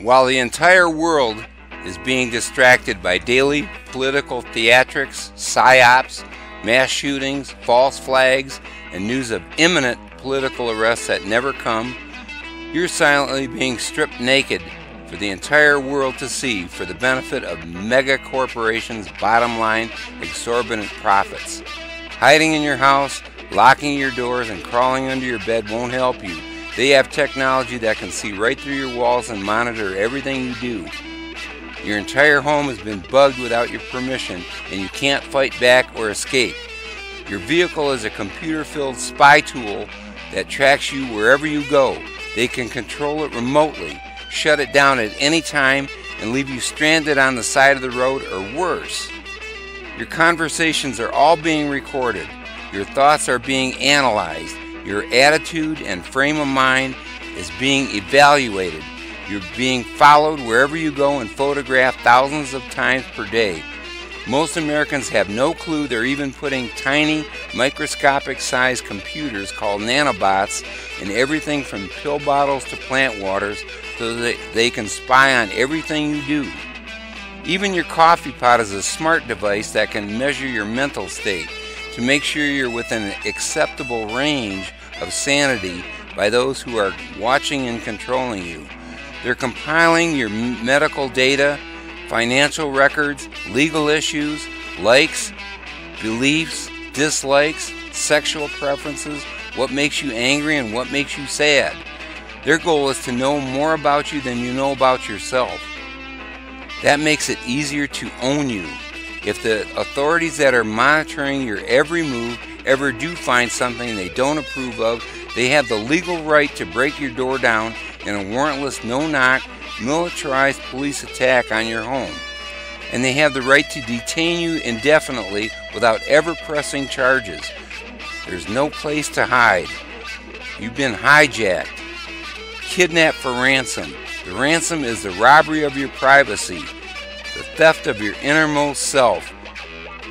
While the entire world is being distracted by daily political theatrics, psyops, mass shootings, false flags, and news of imminent political arrests that never come, you're silently being stripped naked for the entire world to see for the benefit of mega corporations' bottom line exorbitant profits. Hiding in your house, locking your doors, and crawling under your bed won't help you. They have technology that can see right through your walls and monitor everything you do. Your entire home has been bugged without your permission, and you can't fight back or escape. Your vehicle is a computer-filled spy tool that tracks you wherever you go. They can control it remotely, shut it down at any time, and leave you stranded on the side of the road or worse. Your conversations are all being recorded. Your thoughts are being analyzed. Your attitude and frame of mind is being evaluated. You're being followed wherever you go and photographed thousands of times per day. Most Americans have no clue they're even putting tiny, microscopic-sized computers called nanobots in everything from pill bottles to plant waters so that they can spy on everything you do. Even your coffee pot is a smart device that can measure your mental state to make sure you're within an acceptable range of sanity by those who are watching and controlling you. They're compiling your medical data, financial records, legal issues, likes, beliefs, dislikes, sexual preferences, what makes you angry and what makes you sad. Their goal is to know more about you than you know about yourself. That makes it easier to own you. If the authorities that are monitoring your every move ever do find something they don't approve of, they have the legal right to break your door down in a warrantless, no-knock, militarized police attack on your home. And they have the right to detain you indefinitely without ever pressing charges. There's no place to hide. You've been hijacked, kidnapped for ransom. The ransom is the robbery of your privacy, the theft of your innermost self,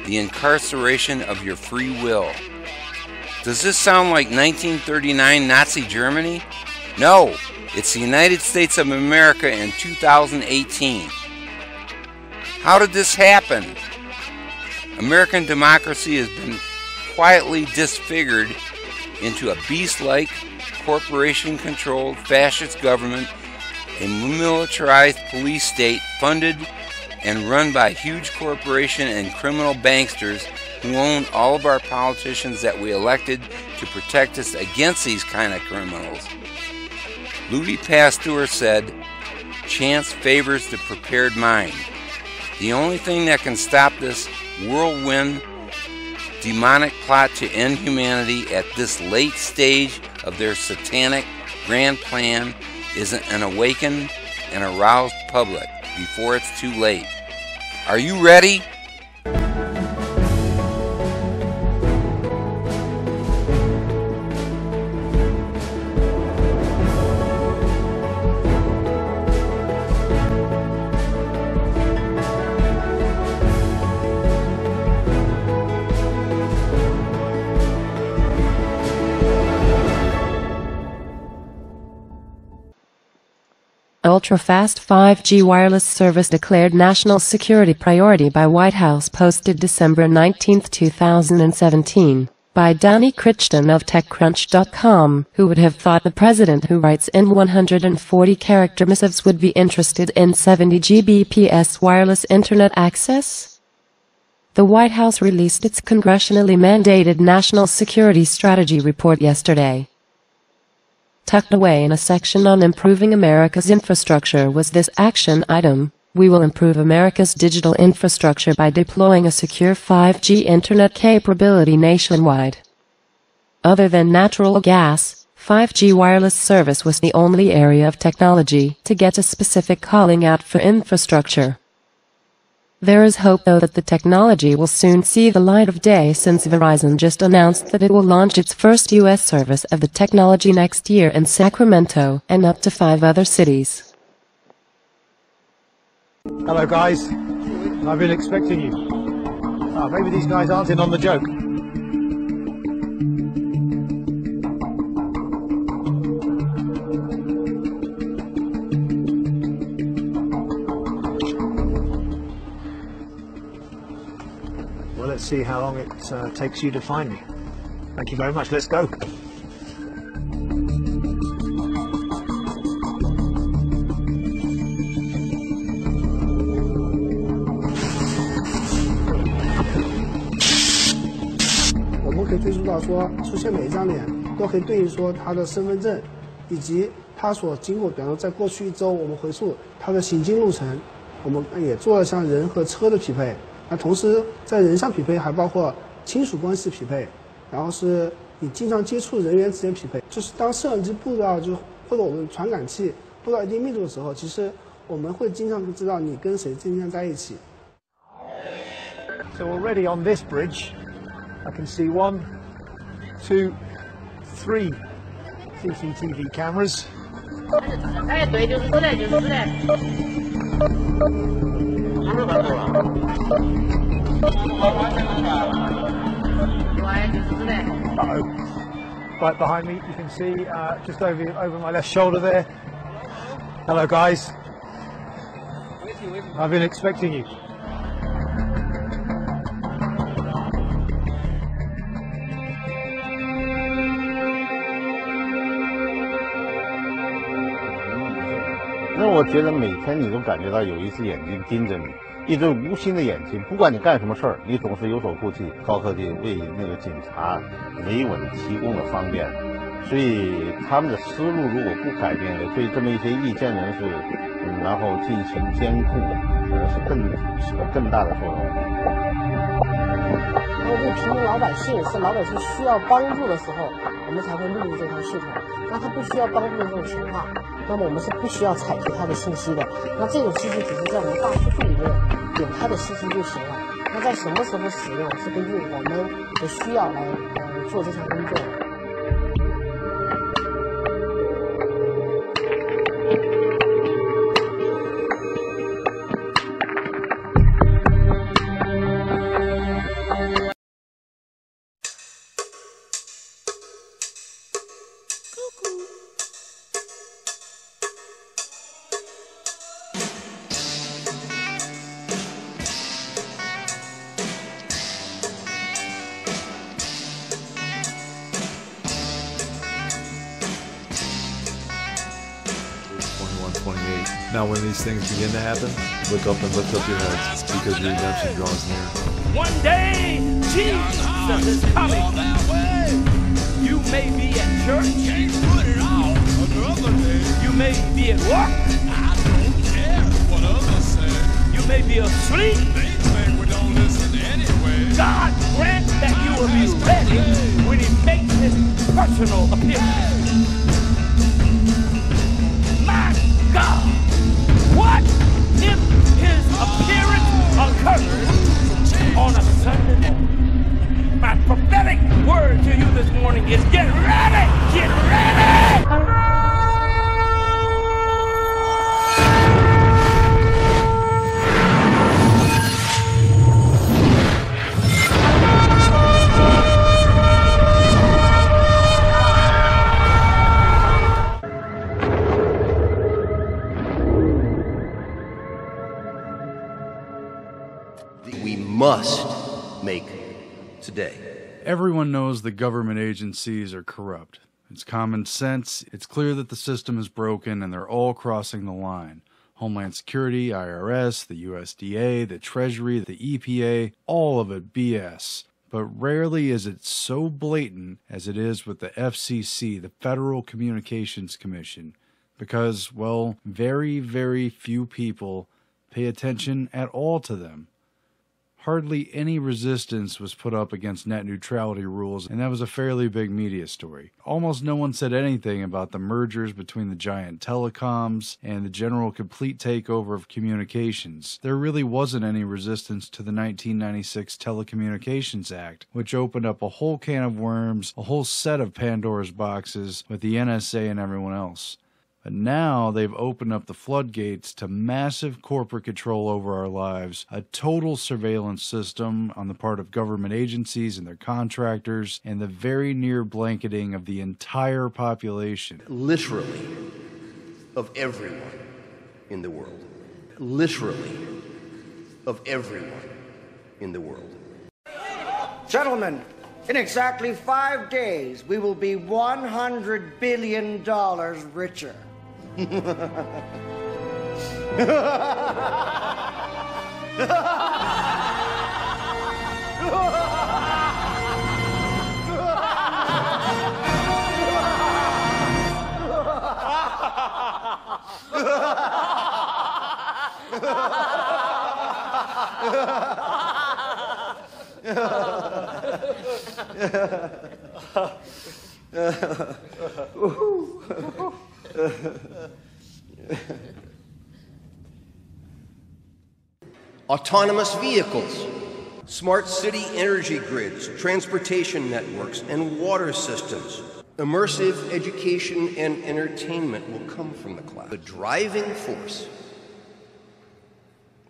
the incarceration of your free will. Does this sound like 1939 Nazi Germany? No, it's the United States of America in 2018. How did this happen? American democracy has been quietly disfigured into a beast-like, corporation-controlled fascist government, a militarized police state funded and run by huge corporation and criminal banksters who own all of our politicians that we elected to protect us against these kind of criminals. Louis Pasteur said, "Chance favors the prepared mind." The only thing that can stop this whirlwind, demonic plot to end humanity at this late stage of their satanic grand plan is an awakened and aroused public before it's too late. Are you ready? Ultra-fast 5G wireless service declared national security priority by White House, posted December 19, 2017, by Danny Crichton of TechCrunch.com. Who would have thought the president, who writes in 140-character missives, would be interested in 70 Gbps wireless internet access? The White House released its congressionally mandated National Security Strategy report yesterday. Tucked away in a section on improving America's infrastructure was this action item: "We will improve America's digital infrastructure by deploying a secure 5G internet capability nationwide." Other than natural gas, 5G wireless service was the only area of technology to get a specific calling out for infrastructure. There is hope, though, that the technology will soon see the light of day, since Verizon just announced that it will launch its first U.S. service of the technology next year in Sacramento and up to 5 other cities. Hello guys, I've been expecting you. Maybe these guys aren't in on the joke. Let's see how long it takes you to find me. Thank you very much. Let's go.我们可以追溯到说，出现每一张脸都可以对应说他的身份证，以及他所经过，比方说在过去1周，我们回溯他的行经路程，我们也做了像人和车的匹配。那同时在人上匹配，还包括亲属关系匹配，然后是你经常接触人员之间匹配。就是当摄像机布到或者我们传感器布到一定密度的时候，其实我们会经常知道你跟谁经常在一起。So already on this bridge, I can see 1, 2, 3 CCTV cameras. 哎，对，就是这嘞，就是这嘞。Uh-oh. Right behind me, you can see just over my left shoulder there. Hello, guys. I've been expecting you.那我觉得每天你都感觉到有一只眼睛盯着你，一只无心的眼睛，不管你干什么事儿，你总是有所顾忌。高科技为那个警察维稳提供了方便，所以他们的思路如果不改变，对这么一些意见人士，然后进行监控，是更大的作用。对平民老百姓，是老百姓需要帮助的时候，我们才会录入这套系统。那他不需要帮助的这种情况，那么我们是不需要采集他的信息的。那这种信息只是在我们大数据里面有他的信息就行了。那在什么时候使用，是根据我们的需要来做这项工作。Now when these things begin to happen, look up and lift up your heads, because your redemption draws near. One day, Jesus is coming. You may be at church. You may be at work. I don't care what others say. You may be asleep. They say we don't listen anyway. God grant that you will be ready when He makes His personal appearance. My God, what if His appearance occurs on a Sunday morning? My prophetic word to you this morning is get ready! Get ready! We must make today. Everyone knows the government agencies are corrupt. It's common sense. It's clear that the system is broken and they're all crossing the line. Homeland Security, IRS, the USDA, the Treasury, the EPA, all of it BS. But rarely is it so blatant as it is with the FCC, the Federal Communications Commission, because, well, very, very few people pay attention at all to them. Hardly any resistance was put up against net neutrality rules, and that was a fairly big media story. Almost no one said anything about the mergers between the giant telecoms and the general complete takeover of communications. There really wasn't any resistance to the 1996 Telecommunications Act, which opened up a whole can of worms, a whole set of Pandora's boxes with the NSA and everyone else. But now they've opened up the floodgates to massive corporate control over our lives, a total surveillance system on the part of government agencies and their contractors, and the very near blanketing of the entire population. Literally, of everyone in the world. Literally, of everyone in the world. Gentlemen, in exactly 5 days, we will be $100 billion richer. Autonomous vehicles, smart city energy grids, transportation networks, and water systems. Immersive education and entertainment will come from the cloud. The driving force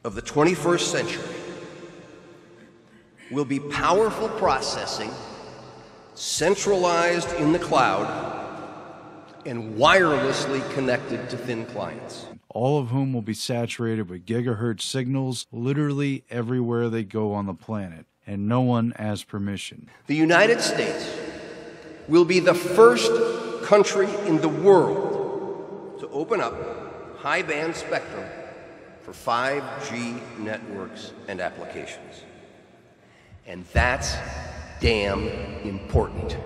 of the 21st century will be powerful processing, centralized in the cloud, and wirelessly connected to thin clients. All of whom will be saturated with gigahertz signals literally everywhere they go on the planet, and no one has permission. The United States will be the first country in the world to open up high-band spectrum for 5G networks and applications. And that's damn important.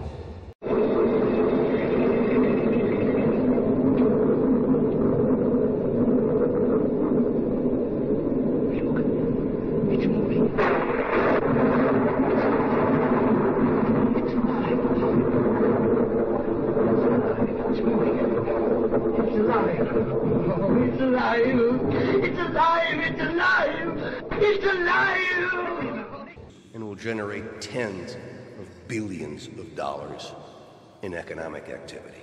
And will generate tens of billions of dollars in economic activity.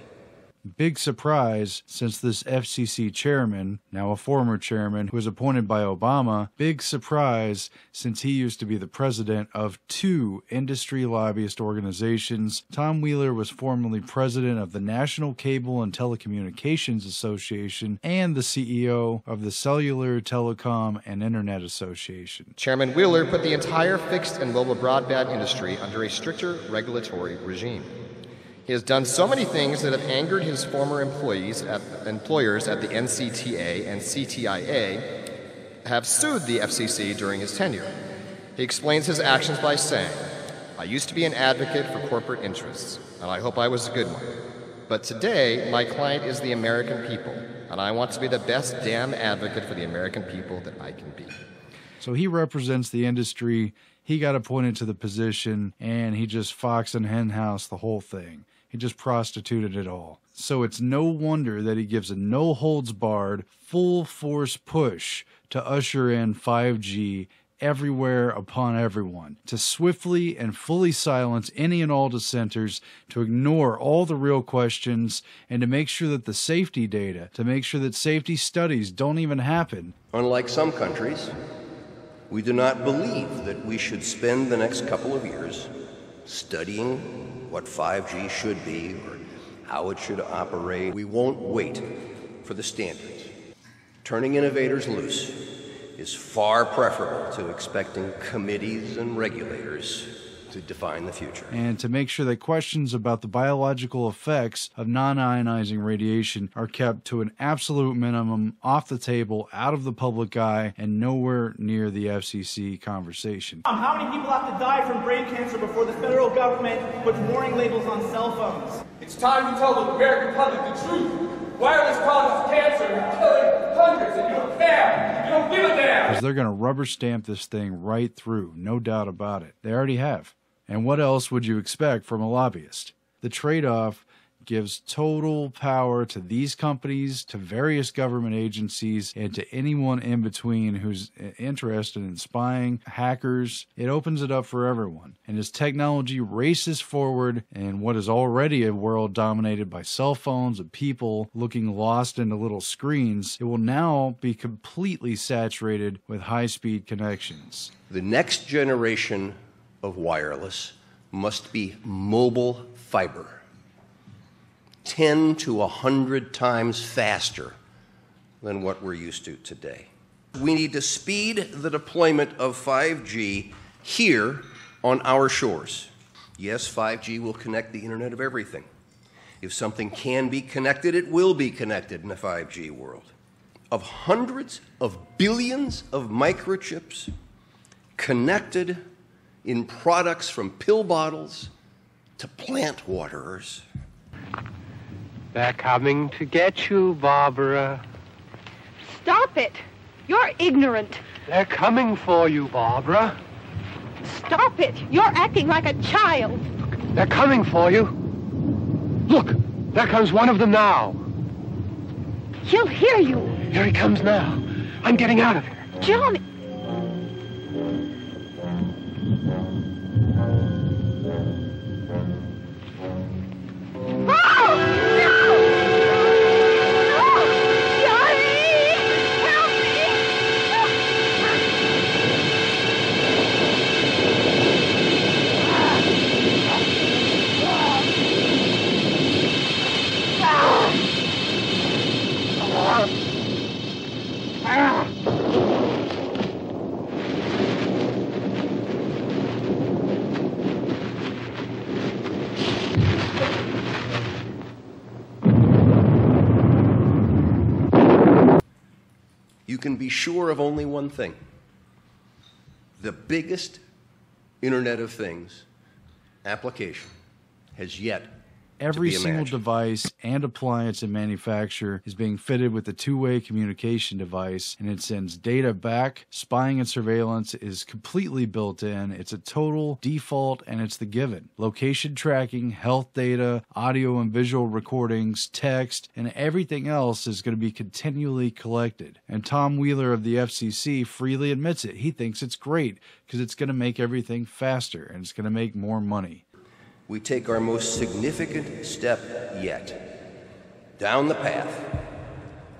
Big surprise, since this FCC chairman, now a former chairman, who was appointed by Obama, big surprise since he used to be the president of 2 industry lobbyist organizations. Tom Wheeler was formerly president of the National Cable and Telecommunications Association and the CEO of the Cellular, Telecom, and Internet Association. Chairman Wheeler put the entire fixed and mobile broadband industry under a stricter regulatory regime. He has done so many things that have angered his former employers at the NCTA and CTIA have sued the FCC during his tenure. He explains his actions by saying, "I used to be an advocate for corporate interests, and I hope I was a good one. But today, my client is the American people, and I want to be the best damn advocate for the American people that I can be." So he represents the industry, he got appointed to the position, and he just fox and henhouse the whole thing. He just prostituted it all. So it's no wonder that he gives a no-holds-barred, full-force push to usher in 5G everywhere upon everyone, to swiftly and fully silence any and all dissenters, to ignore all the real questions, and to make sure that the safety data, to make sure that safety studies don't even happen. Unlike some countries, we do not believe that we should spend the next couple of years studying what 5G should be or how it should operate. We won't wait for the standards. Turning innovators loose is far preferable to expecting committees and regulators to define the future. And to make sure that questions about the biological effects of non-ionizing radiation are kept to an absolute minimum, off the table, out of the public eye, and nowhere near the FCC conversation. How many people have to die from brain cancer before the federal government puts warning labels on cell phones? It's time to tell the American public the truth. Wireless causes cancer and you're killing hundreds and you don't care. You don't give a damn. Because they're going to rubber stamp this thing right through, no doubt about it. They already have. And what else would you expect from a lobbyist? The trade-off gives total power to these companies, to various government agencies, and to anyone in between who's interested in spying, hackers. It opens it up for everyone. And as technology races forward in what is already a world dominated by cell phones and people looking lost into little screens, it will now be completely saturated with high-speed connections. The next generation of wireless must be mobile fiber. 10 to 100 times faster than what we're used to today. We need to speed the deployment of 5G here on our shores. Yes, 5G will connect the Internet of everything. If something can be connected, it will be connected in a 5G world. Of hundreds of billions of microchips connected in products from pill bottles to plant waterers. They're coming to get you, Barbara. Stop it! You're ignorant. They're coming for you, Barbara. Stop it! You're acting like a child. They're coming for you. Look, there comes one of them now. He'll hear you. Here he comes now. I'm getting out of here. Johnny! You can be sure of only one thing. The biggest Internet of Things application has yet Every to be single imagined. device and appliance in manufacture is being fitted with a two-way communication device, and it sends data back. Spying and surveillance is completely built in. It's a total default, and it's the given. Location tracking, health data, audio and visual recordings, text, and everything else is going to be continually collected. And Tom Wheeler of the FCC freely admits it. He thinks it's great because it's going to make everything faster, and it's going to make more money. We take our most significant step yet down the path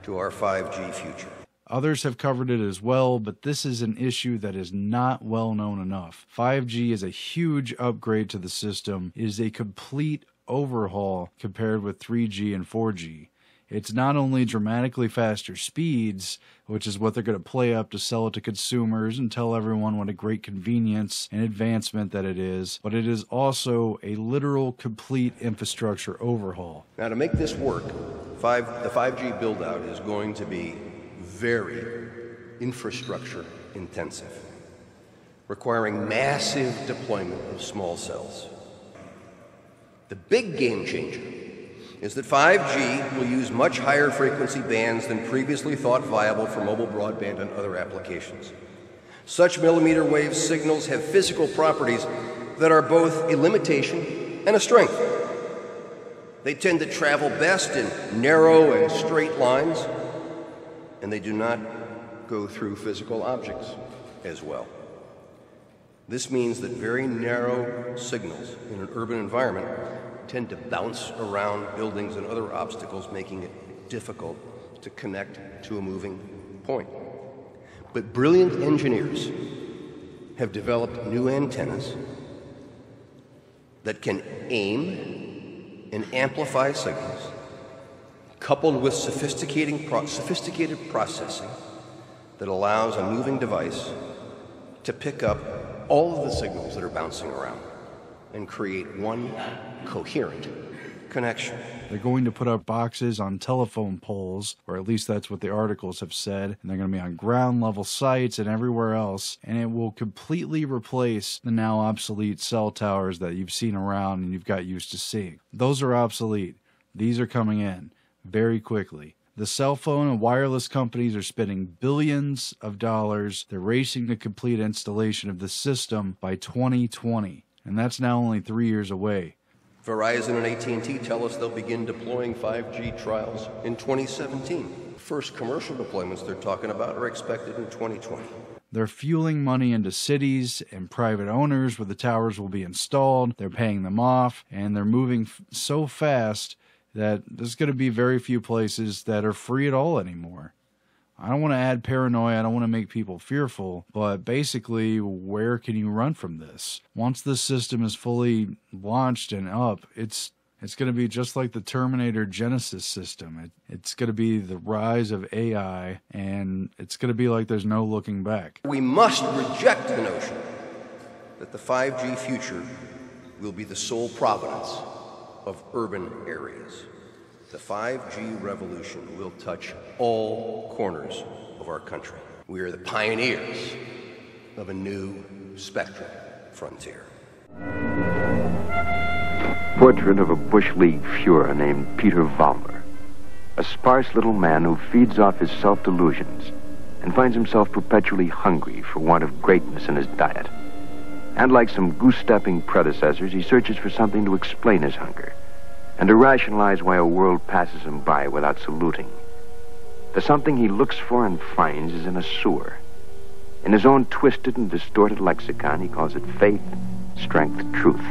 to our 5G future. Others have covered it as well, but this is an issue that is not well known enough. 5G is a huge upgrade to the system. It is a complete overhaul compared with 3G and 4G. It's not only dramatically faster speeds, which is what they're going to play up to sell it to consumers and tell everyone what a great convenience and advancement that it is, but it is also a literal complete infrastructure overhaul. Now, to make this work, the 5G build-out is going to be very infrastructure intensive, requiring massive deployment of small cells. The big game changer is that 5G will use much higher frequency bands than previously thought viable for mobile broadband and other applications. Such millimeter wave signals have physical properties that are both a limitation and a strength. They tend to travel best in narrow and straight lines, and they do not go through physical objects as well. This means that very narrow signals in an urban environment tend to bounce around buildings and other obstacles, making it difficult to connect to a moving point. But brilliant engineers have developed new antennas that can aim and amplify signals, coupled with sophisticated processing that allows a moving device to pick up all of the signals that are bouncing around and create one coherent connection. They're going to put up boxes on telephone poles, or at least that's what the articles have said, and they're going to be on ground level sites and everywhere else, and it will completely replace the now obsolete cell towers that you've seen around and you've got used to seeing. Those are obsolete. These are coming in very quickly. The cell phone and wireless companies are spending billions of dollars. They're racing to complete installation of the system by 2020. And that's now only 3 years away. Verizon and AT&T tell us they'll begin deploying 5G trials in 2017. First commercial deployments they're talking about are expected in 2020. They're fueling money into cities and private owners where the towers will be installed. They're paying them off, and they're moving so fast that there's going to be very few places that are free at all anymore. I don't want to add paranoia, I don't want to make people fearful, but basically, where can you run from this? Once this system is fully launched and up, it's going to be just like the Terminator Genesis system. It's going to be the rise of AI, and it's going to be like there's no looking back. We must reject the notion that the 5G future will be the sole providence of urban areas. The 5G revolution will touch all corners of our country. We are the pioneers of a new spectrum frontier. Portrait of a Bush League Fuhrer named Peter Vollmer, a sparse little man who feeds off his self-delusions and finds himself perpetually hungry for want of greatness in his diet. And like some goose-stepping predecessors, he searches for something to explain his hunger and to rationalize why a world passes him by without saluting. The something he looks for and finds is in a sewer. In his own twisted and distorted lexicon, he calls it faith, strength, truth.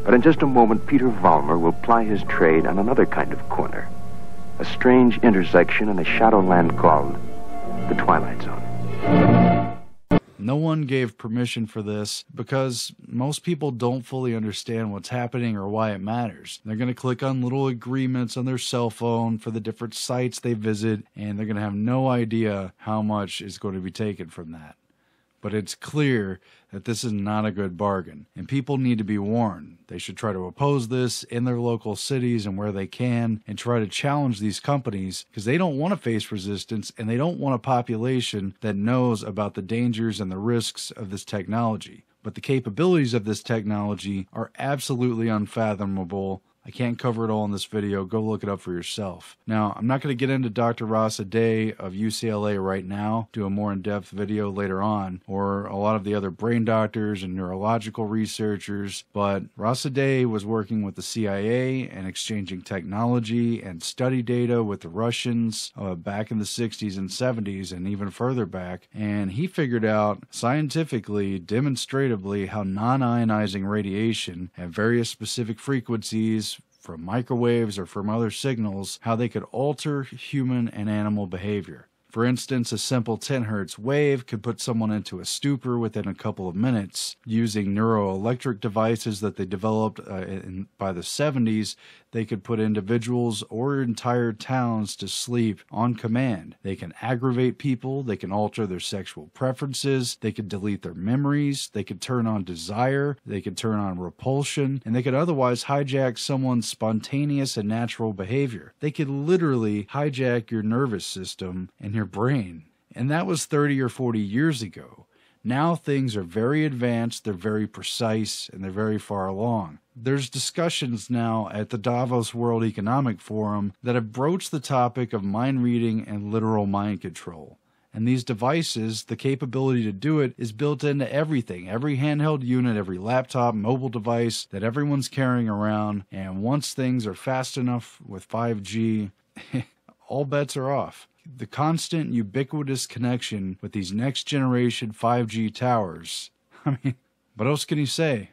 But in just a moment, Peter Vollmer will ply his trade on another kind of corner, a strange intersection in a shadowland called the Twilight Zone. No one gave permission for this because most people don't fully understand what's happening or why it matters. They're going to click on little agreements on their cell phone for the different sites they visit, and they're going to have no idea how much is going to be taken from that. But it's clear that this is not a good bargain, and people need to be warned. They should try to oppose this in their local cities and where they can, and try to challenge these companies, because they don't want to face resistance, and they don't want a population that knows about the dangers and the risks of this technology. But the capabilities of this technology are absolutely unfathomable. I can't cover it all in this video. Go look it up for yourself. Now, I'm not going to get into Dr. Rasa Day of UCLA right now, do a more in-depth video later on, or a lot of the other brain doctors and neurological researchers, but Rasa Day was working with the CIA and exchanging technology and study data with the Russians back in the 60s and 70s and even further back, and he figured out scientifically, demonstratively, how non-ionizing radiation at various specific frequencies from microwaves or from other signals, how they could alter human and animal behavior. For instance, a simple 10 hertz wave could put someone into a stupor within a couple of minutes. Using neuroelectric devices that they developed by the 70s, they could put individuals or entire towns to sleep on command. They can aggravate people, they can alter their sexual preferences, they could delete their memories, they could turn on desire, they could turn on repulsion, and they could otherwise hijack someone's spontaneous and natural behavior. They could literally hijack your nervous system and your brain. And that was 30 or 40 years ago. Now things are very advanced, they're very precise, and they're very far along. There's discussions now at the Davos World Economic Forum that have broached the topic of mind reading and literal mind control. And these devices, the capability to do it is built into everything, every handheld unit, every laptop, mobile device that everyone's carrying around. And once things are fast enough with 5G, all bets are off. The constant ubiquitous connection with these next generation 5G towers. I mean, what else can you say?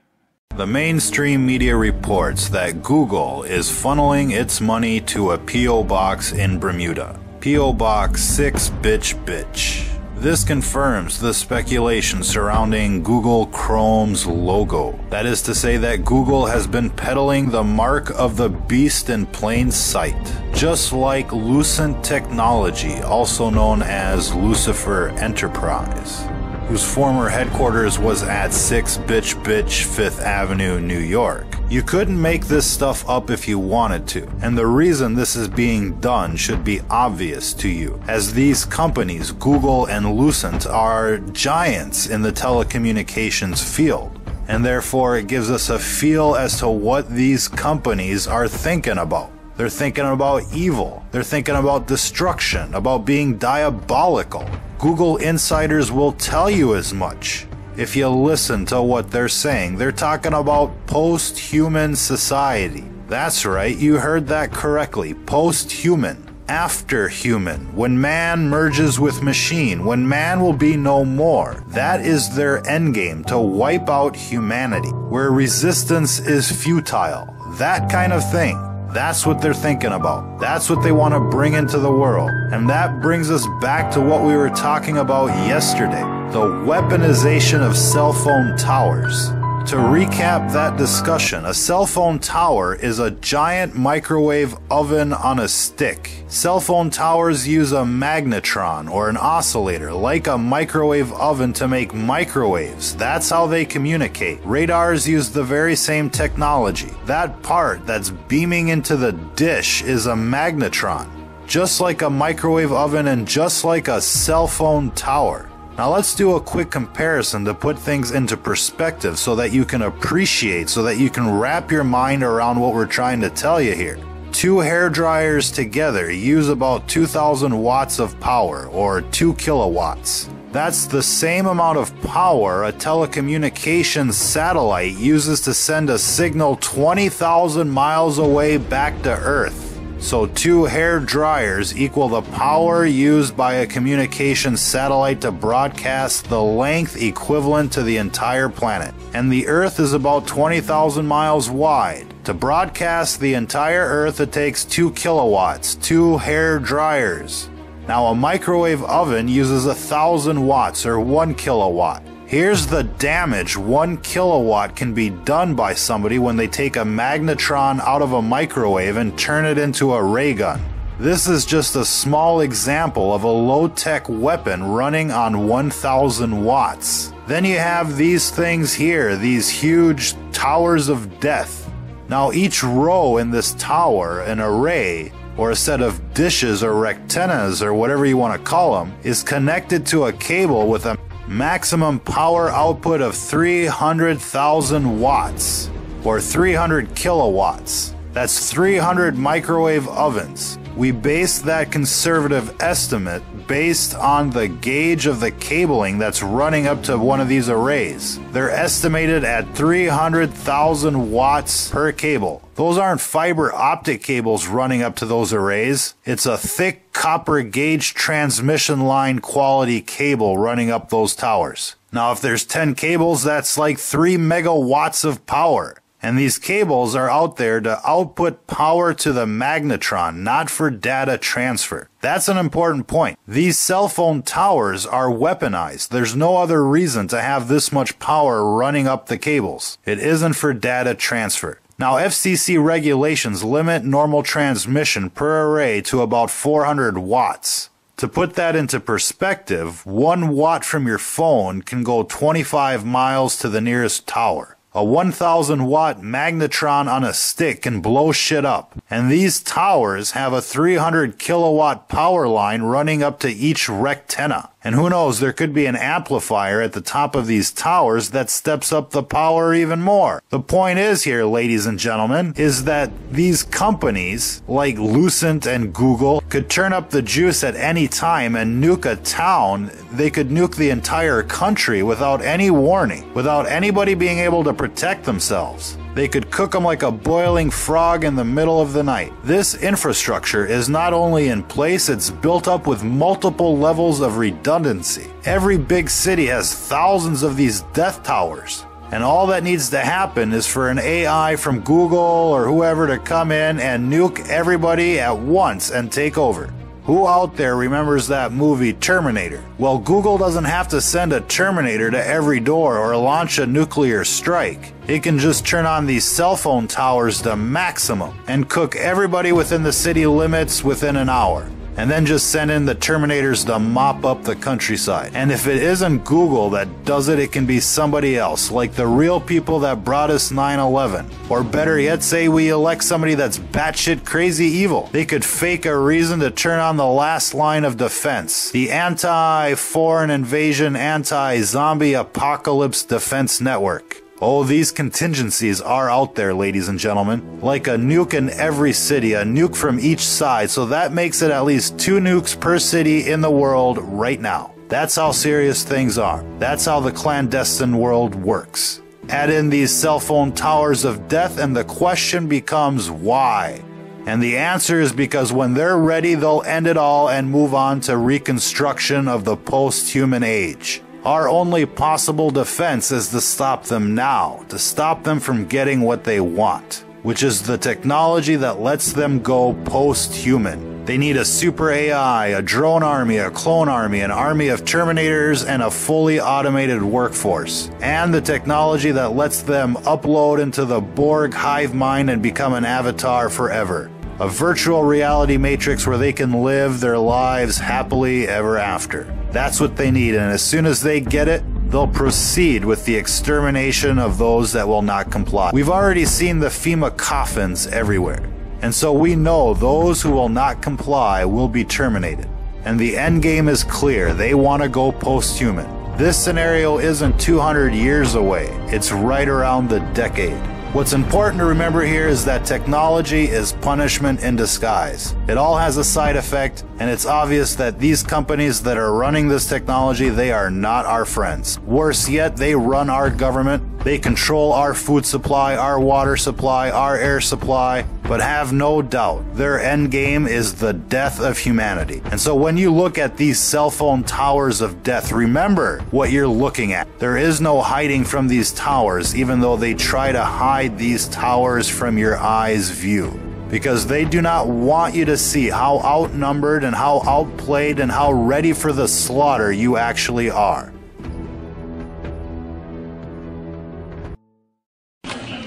The mainstream media reports that Google is funneling its money to a P.O. box in Bermuda. P.O. Box 6 bitch. This confirms the speculation surrounding Google Chrome's logo. That is to say that Google has been peddling the mark of the beast in plain sight. Just like Lucent Technology, also known as Lucifer Enterprise, whose former headquarters was at 6 bitch 5th Avenue, New York. You couldn't make this stuff up if you wanted to, and the reason this is being done should be obvious to you, as these companies, Google and Lucent, are giants in the telecommunications field, and therefore it gives us a feel as to what these companies are thinking about. They're thinking about evil. They're thinking about destruction, about being diabolical. Google insiders will tell you as much. If you listen to what they're saying, they're talking about post-human society. That's right, you heard that correctly. Post-human. After human. When man merges with machine. When man will be no more. That is their endgame, to wipe out humanity. Where resistance is futile. That kind of thing. That's what they're thinking about. That's what they want to bring into the world. And that brings us back to what we were talking about yesterday. The weaponization of cell phone towers. To recap that discussion, a cell phone tower is a giant microwave oven on a stick. Cell phone towers use a magnetron or an oscillator like a microwave oven to make microwaves. That's how they communicate. Radars use the very same technology. That part that's beaming into the dish is a magnetron, just like a microwave oven and just like a cell phone tower. Now let's do a quick comparison to put things into perspective so that you can appreciate, so that you can wrap your mind around what we're trying to tell you here. 2 hair dryers together use about 2,000 watts of power, or 2 kilowatts. That's the same amount of power a telecommunications satellite uses to send a signal 20,000 miles away back to Earth. So 2 hair dryers equal the power used by a communications satellite to broadcast the length equivalent to the entire planet. And the Earth is about 20,000 miles wide. To broadcast the entire Earth, it takes 2 kilowatts, 2 hair dryers. Now a microwave oven uses 1,000 watts or 1 kilowatt. Here's the damage 1 kilowatt can be done by somebody when they take a magnetron out of a microwave and turn it into a ray gun. This is just a small example of a low-tech weapon running on 1,000 watts. Then you have these things here, these huge towers of death. Now each row in this tower, an array, or a set of dishes or rectennas or whatever you want to call them, is connected to a cable with a maximum power output of 300,000 watts, or 300 kilowatts. That's 300 microwave ovens. We based that conservative estimate based on the gauge of the cabling that's running up to one of these arrays. They're estimated at 300,000 watts per cable. Those aren't fiber optic cables running up to those arrays. It's a thick copper gauge transmission line quality cable running up those towers. Now if there's 10 cables, that's like 3 megawatts of power. And these cables are out there to output power to the magnetron, not for data transfer. That's an important point. These cell phone towers are weaponized. There's no other reason to have this much power running up the cables. It isn't for data transfer. Now, FCC regulations limit normal transmission per array to about 400 watts. To put that into perspective, 1 watt from your phone can go 25 miles to the nearest tower. A 1,000 watt magnetron on a stick can blow shit up. And these towers have a 300 kilowatt power line running up to each rectenna. And who knows, there could be an amplifier at the top of these towers that steps up the power even more. The point is here, ladies and gentlemen, is that these companies like Lucent and Google could turn up the juice at any time and nuke a town. They could nuke the entire country without any warning, without anybody being able to protect themselves. They could cook them like a boiling frog in the middle of the night. This infrastructure is not only in place, it's built up with multiple levels of redundancy. Every big city has thousands of these death towers. And all that needs to happen is for an AI from Google or whoever to come in and nuke everybody at once and take over. Who out there remembers that movie Terminator? Well, Google doesn't have to send a Terminator to every door or launch a nuclear strike. It can just turn on these cell phone towers to maximum and cook everybody within the city limits within an hour. And then just send in the Terminators to mop up the countryside. And if it isn't Google that does it, it can be somebody else, like the real people that brought us 9/11. Or better yet, say we elect somebody that's batshit crazy evil. They could fake a reason to turn on the last line of defense. The anti-foreign invasion, anti-zombie apocalypse defense network. Oh, these contingencies are out there, ladies and gentlemen. Like a nuke in every city, a nuke from each side, so that makes it at least 2 nukes per city in the world right now. That's how serious things are. That's how the clandestine world works. Add in these cell phone towers of death and the question becomes why? And the answer is because when they're ready, they'll end it all and move on to reconstruction of the post-human age. Our only possible defense is to stop them now, to stop them from getting what they want, which is the technology that lets them go post-human. They need a super AI, a drone army, a clone army, an army of Terminators, and a fully automated workforce. And the technology that lets them upload into the Borg hive mind and become an avatar forever. A virtual reality matrix where they can live their lives happily ever after. That's what they need, and as soon as they get it, they'll proceed with the extermination of those that will not comply. We've already seen the FEMA coffins everywhere. And so we know those who will not comply will be terminated. And the end game is clear. They want to go post-human. This scenario isn't 200 years away. It's right around the decade. What's important to remember here is that technology is punishment in disguise. It all has a side effect, and it's obvious that these companies that are running this technology, they are not our friends. Worse yet, they run our government. They control our food supply, our water supply, our air supply, but have no doubt their end game is the death of humanity. And so when you look at these cell phone towers of death, remember what you're looking at. There is no hiding from these towers, even though they try to hide these towers from your eye's view. Because they do not want you to see how outnumbered and how outplayed and how ready for the slaughter you actually are.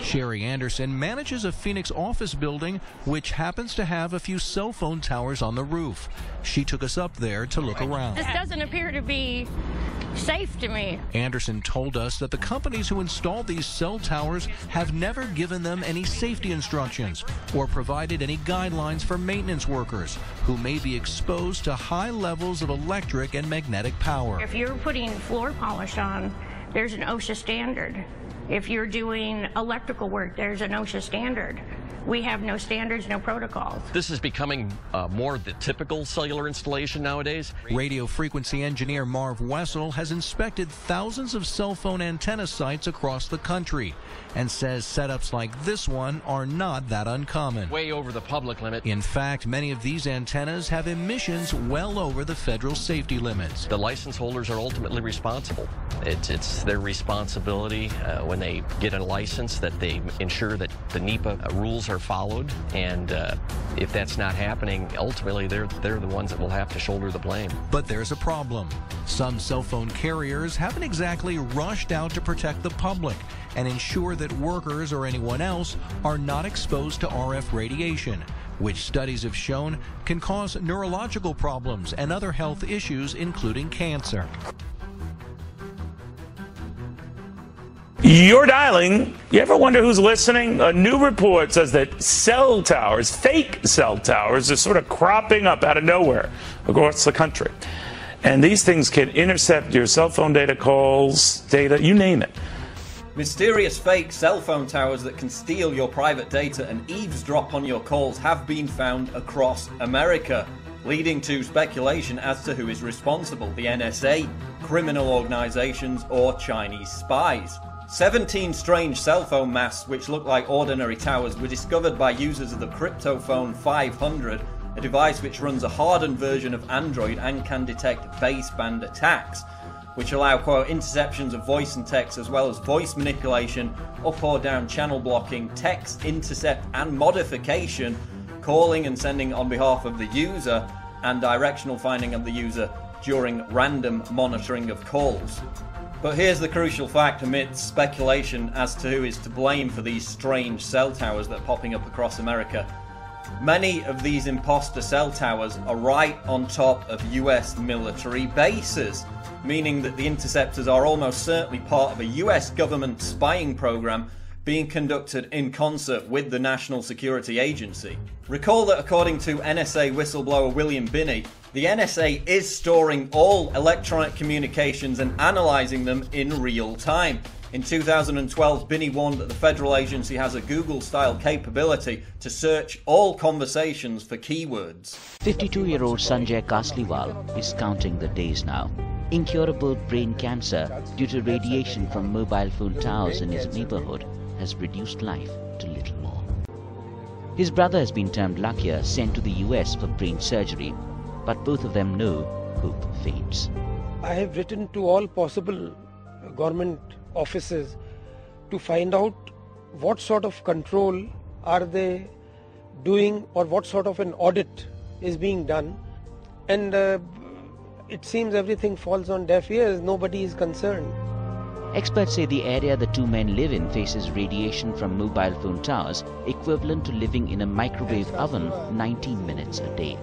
Sherry Anderson manages a Phoenix office building which happens to have a few cell phone towers on the roof. She took us up there to look around. This doesn't appear to be safe to me. Anderson told us that the companies who installed these cell towers have never given them any safety instructions or provided any guidelines for maintenance workers who may be exposed to high levels of electric and magnetic power. If you're putting floor polish on, there's an OSHA standard. If you're doing electrical work, there's an OSHA standard. We have no standards, no protocols. This is becoming more the typical cellular installation nowadays. Radio frequency engineer Marv Wessel has inspected thousands of cell phone antenna sites across the country and says setups like this one are not that uncommon. Way over the public limit. In fact, many of these antennas have emissions well over the federal safety limits. The license holders are ultimately responsible. It's their responsibility when they get a license that they ensure that the NEPA rules are followed, and if that's not happening, ultimately they're the ones that will have to shoulder the blame. But there's a problem. Some cell phone carriers haven't exactly rushed out to protect the public and ensure that workers or anyone else are not exposed to RF radiation, which studies have shown can cause neurological problems and other health issues, including cancer. You're dialing. You ever wonder who's listening? A new report says that cell towers, fake cell towers, are sort of cropping up out of nowhere across the country. And these things can intercept your cell phone data, calls, data, you name it. Mysterious fake cell phone towers that can steal your private data and eavesdrop on your calls have been found across America, leading to speculation as to who is responsible: the NSA, criminal organizations, or Chinese spies. 17 strange cell phone masts which look like ordinary towers were discovered by users of the Cryptophone 500, a device which runs a hardened version of Android and can detect baseband attacks, which allow, quote, interceptions of voice and text as well as voice manipulation, up or down channel blocking, text intercept and modification, calling and sending on behalf of the user, and directional finding of the user during random monitoring of calls. But here's the crucial fact amidst speculation as to who is to blame for these strange cell towers that are popping up across America. Many of these imposter cell towers are right on top of US military bases, meaning that the interceptors are almost certainly part of a US government spying program being conducted in concert with the National Security Agency. Recall that according to NSA whistleblower William Binney, the NSA is storing all electronic communications and analysing them in real time. In 2012, Binney warned that the federal agency has a Google-style capability to search all conversations for keywords. 52-year-old Sanjay Kasliwal is counting the days now. Incurable brain cancer due to radiation from mobile phone towers in his neighborhood has reduced life to little more. His brother has been termed luckier, sent to the US for brain surgery, but both of them know hope fades. I have written to all possible government offices to find out what sort of control are they doing or what sort of an audit is being done, and it seems everything falls on deaf ears. Nobody is concerned. Experts say the area the two men live in faces radiation from mobile phone towers equivalent to living in a microwave oven 19 minutes a day.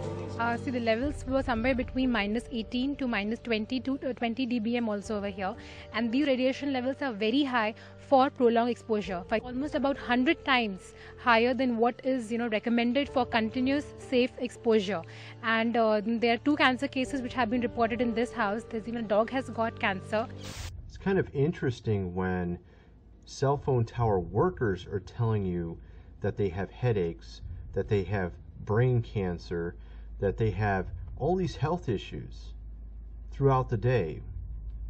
See, the levels were somewhere between -18 to -20 to 20 dBm also over here, and these radiation levels are very high for prolonged exposure, almost about 100 times higher than what is recommended for continuous safe exposure. And there are 2 cancer cases which have been reported in this house. There's even a dog has got cancer. It's kind of interesting when cell phone tower workers are telling you that they have headaches, that they have brain cancer, that they have all these health issues throughout the day,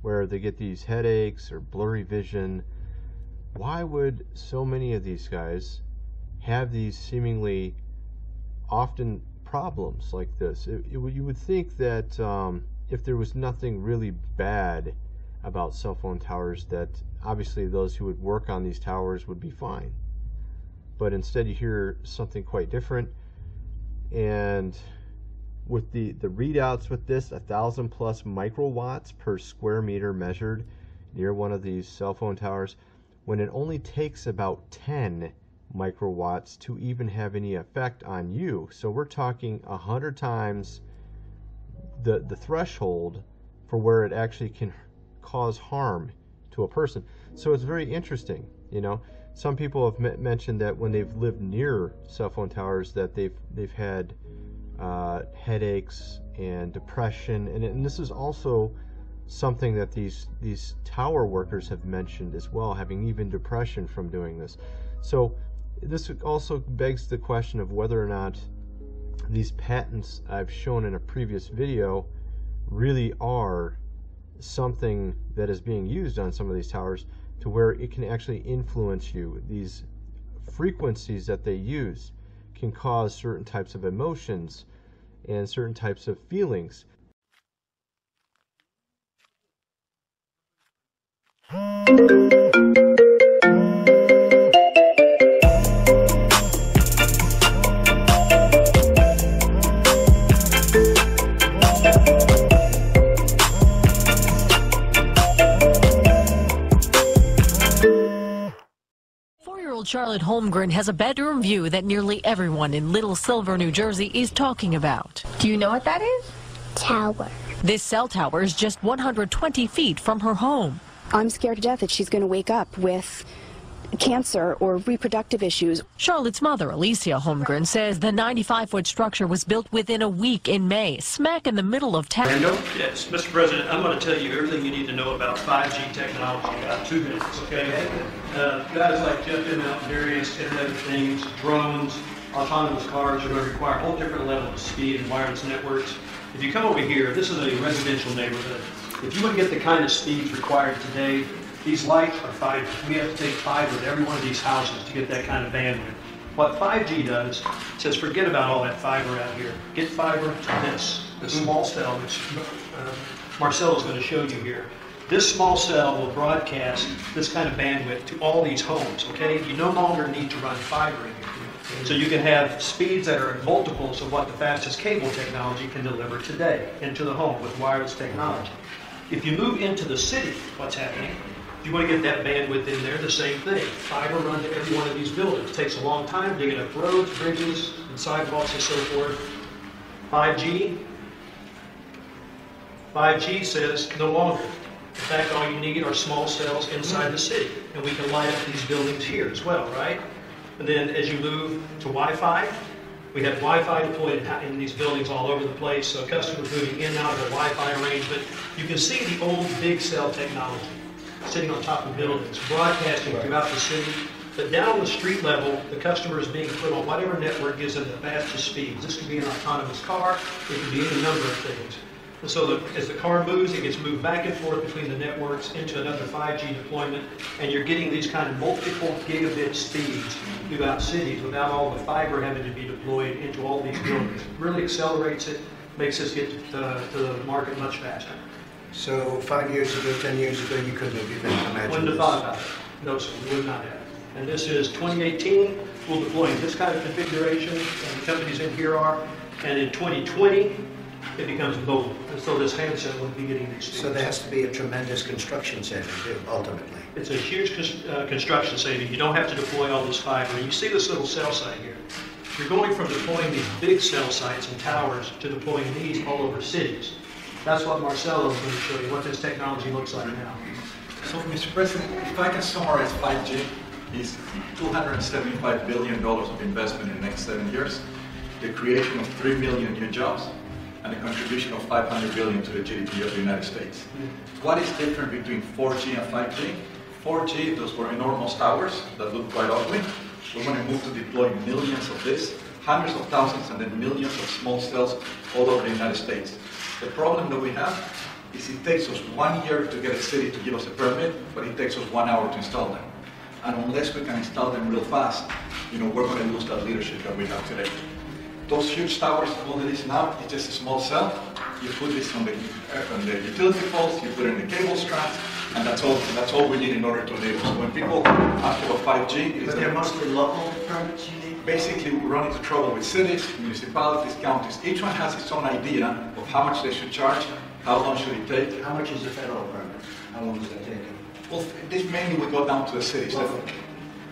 where they get these headaches or blurry vision. Why would so many of these guys have these seemingly often problems like this? You would think that if there was nothing really bad about cell phone towers, that obviously those who would work on these towers would be fine. But instead you hear something quite different. And with the readouts with this, 1,000 plus microwatts per square meter measured near one of these cell phone towers, when it only takes about 10 microwatts to even have any effect on you. So we're talking 100 times the threshold for where it actually can cause harm to a person. So it's very interesting. Some people have mentioned that when they've lived near cell phone towers, that they've had headaches and depression, and this is also something that these tower workers have mentioned as well, having even depression from doing this. So this also begs the question of whether or not these patents I've shown in a previous video really are something that is being used on some of these towers to where it can actually influence you. These frequencies that they use can cause certain types of emotions and certain types of feelings. Charlotte Holmgren has a bedroom view that nearly everyone in Little Silver, New Jersey is talking about. Do you know what that is? Tower. This cell tower is just 120 feet from her home. I'm scared to death that she's going to wake up with cancer or reproductive issues. Charlotte's mother, Alicia Holmgren, says the 95-foot structure was built within a week in May, smack in the middle of town. Yes, Mr. President, I'm going to tell you everything you need to know about 5G technology in about 2 minutes, okay? Guys like Jeff and Darius, Internet of Things, drones, autonomous cars are going to require a whole different level of speed and wireless networks. If you come over here, this is a residential neighborhood. If you want to get the kind of speeds required today, these lights are fiber. We have to take fiber to every one of these houses to get that kind of bandwidth. What 5G does, says forget about all that fiber out here. Get fiber to this small cell, which Marcel is going to show you here. This small cell will broadcast this kind of bandwidth to all these homes, okay? You no longer need to run fiber in here. So you can have speeds that are multiples of what the fastest cable technology can deliver today into the home with wireless technology. If you move into the city, what's happening? If you want to get that bandwidth in there, the same thing. Fiber run to every one of these buildings. It takes a long time digging up roads, bridges, and sidewalks and so forth. 5G says no longer. In fact, all you need are small cells inside the city, and we can light up these buildings here as well, right? And then as you move to Wi-Fi, we have Wi-Fi deployed in these buildings all over the place, so customers moving in and out of the Wi-Fi arrangement. You can see the old big cell technology sitting on top of buildings, broadcasting throughout the city. But down on the street level, the customer is being put on whatever network gives them the fastest speeds. This could be an autonomous car, it could be any number of things. And so as the car moves, it gets moved back and forth between the networks into another 5G deployment, and you're getting these kind of multiple gigabit speeds throughout cities without all the fiber having to be deployed into all these buildings. It really accelerates it, makes us get to the market much faster. So 5 years ago, 10 years ago, you couldn't have even imagined Wouldn't have thought about it. No, sir, we would not have. And this is 2018. We'll deploy this kind of configuration, and the companies in here are. And in 2020, it becomes mobile. And so this handset would be getting extinct. So there has to be a tremendous construction saving too, ultimately. It's a huge construction saving. You don't have to deploy all this fiber. And you see this little cell site here. You're going from deploying these big cell sites and towers to deploying these all over cities. That's what Marcelo is going to show you, what this technology looks like now. So, Mr. President, if I can summarize 5G, is $275 billion of investment in the next 7 years, the creation of 3 million new jobs, and a contribution of $500 billion to the GDP of the United States. What is different between 4G and 5G? 4G, those were enormous towers that look quite ugly. We're going to move to deploy millions of this, hundreds of thousands and then millions of small cells all over the United States. The problem that we have is it takes us 1 year to get a city to give us a permit, but it takes us 1 hour to install them. And unless we can install them real fast, we're going to lose that leadership that we have today. Those huge towers, all it is now, it's just a small cell. You put this on the utility poles, you put it in the cable strands, and that's all we need in order to enable. So when people ask about 5G, but they're mostly local permits you need? Basically, we run into trouble with cities, municipalities, counties. Each one has its own idea of how much they should charge, how long should it take. How much is a federal permit? How long does that take? Well, this mainly would go down to the cities.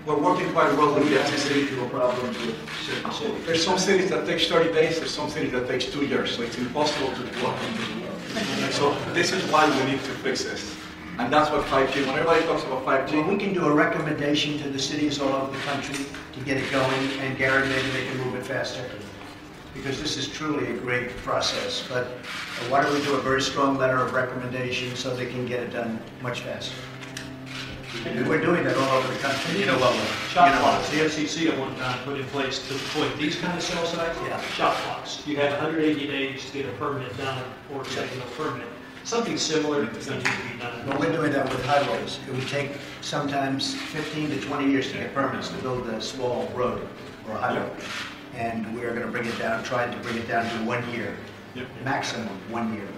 We're working quite well with the individual problems with certain cities. There's some cities that takes 30 days, there's some cities that takes 2 years, so it's impossible to do. So this is why we need to fix this. And that's what 5G, when everybody talks about 5G... Well, we can do a recommendation to the cities all over the country to get it going, and Gary, maybe they can move it faster. Because this is truly a great process. But why don't we do a very strong letter of recommendation so they can get it done much faster? We're doing that all over the country. You know what? Shot clocks. The FCC at one time put in place to deploy these kind of cell sites. Yeah. Shot clocks. You have 180 days to get a permit done or to get a permit. Something similar is going to be done. Well, we're doing that with highways. It would take sometimes 15 to 20 years to get permits to build a small road or a highway. And we're going to bring it down, trying to bring it down to 1 year. Maximum 1 year.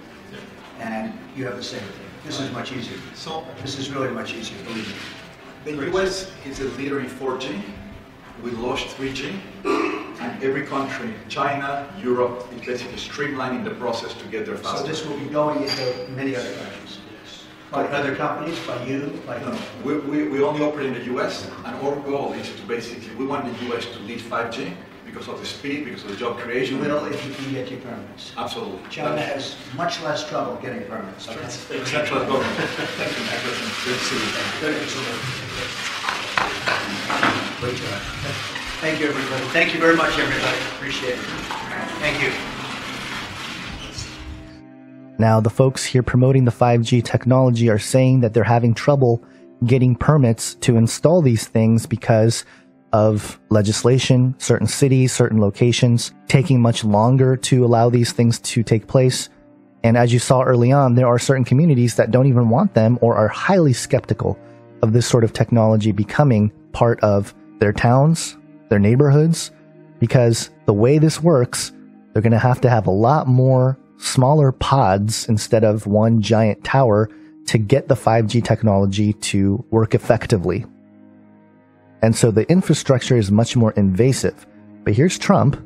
And you have the same thing. This is much easier. So this is really much easier, believe me. The US is a leader in 4G. We launched 3G. And every country, China, Europe, is basically streamlining the process to get there faster. So this will be going into many other countries? By other companies, by you, by whom? We only operate in the US, and our goal is to basically, we want the US to lead 5G because of the speed, because of the job creation. You will if you can get your permits. Absolutely. China has much less trouble getting permits. Central government. Thank you, Mr. President. Good to see you. Great job. Thank you, everybody. Thank you very much, everybody. Appreciate it. Thank you. Now, the folks here promoting the 5G technology are saying that they're having trouble getting permits to install these things because of legislation, certain cities, certain locations, taking much longer to allow these things to take place. And as you saw early on, there are certain communities that don't even want them or are highly skeptical of this sort of technology becoming part of their towns, their neighborhoods, because the way this works, they're going to have a lot more smaller pods instead of one giant tower to get the 5G technology to work effectively. And so the infrastructure is much more invasive. But here's Trump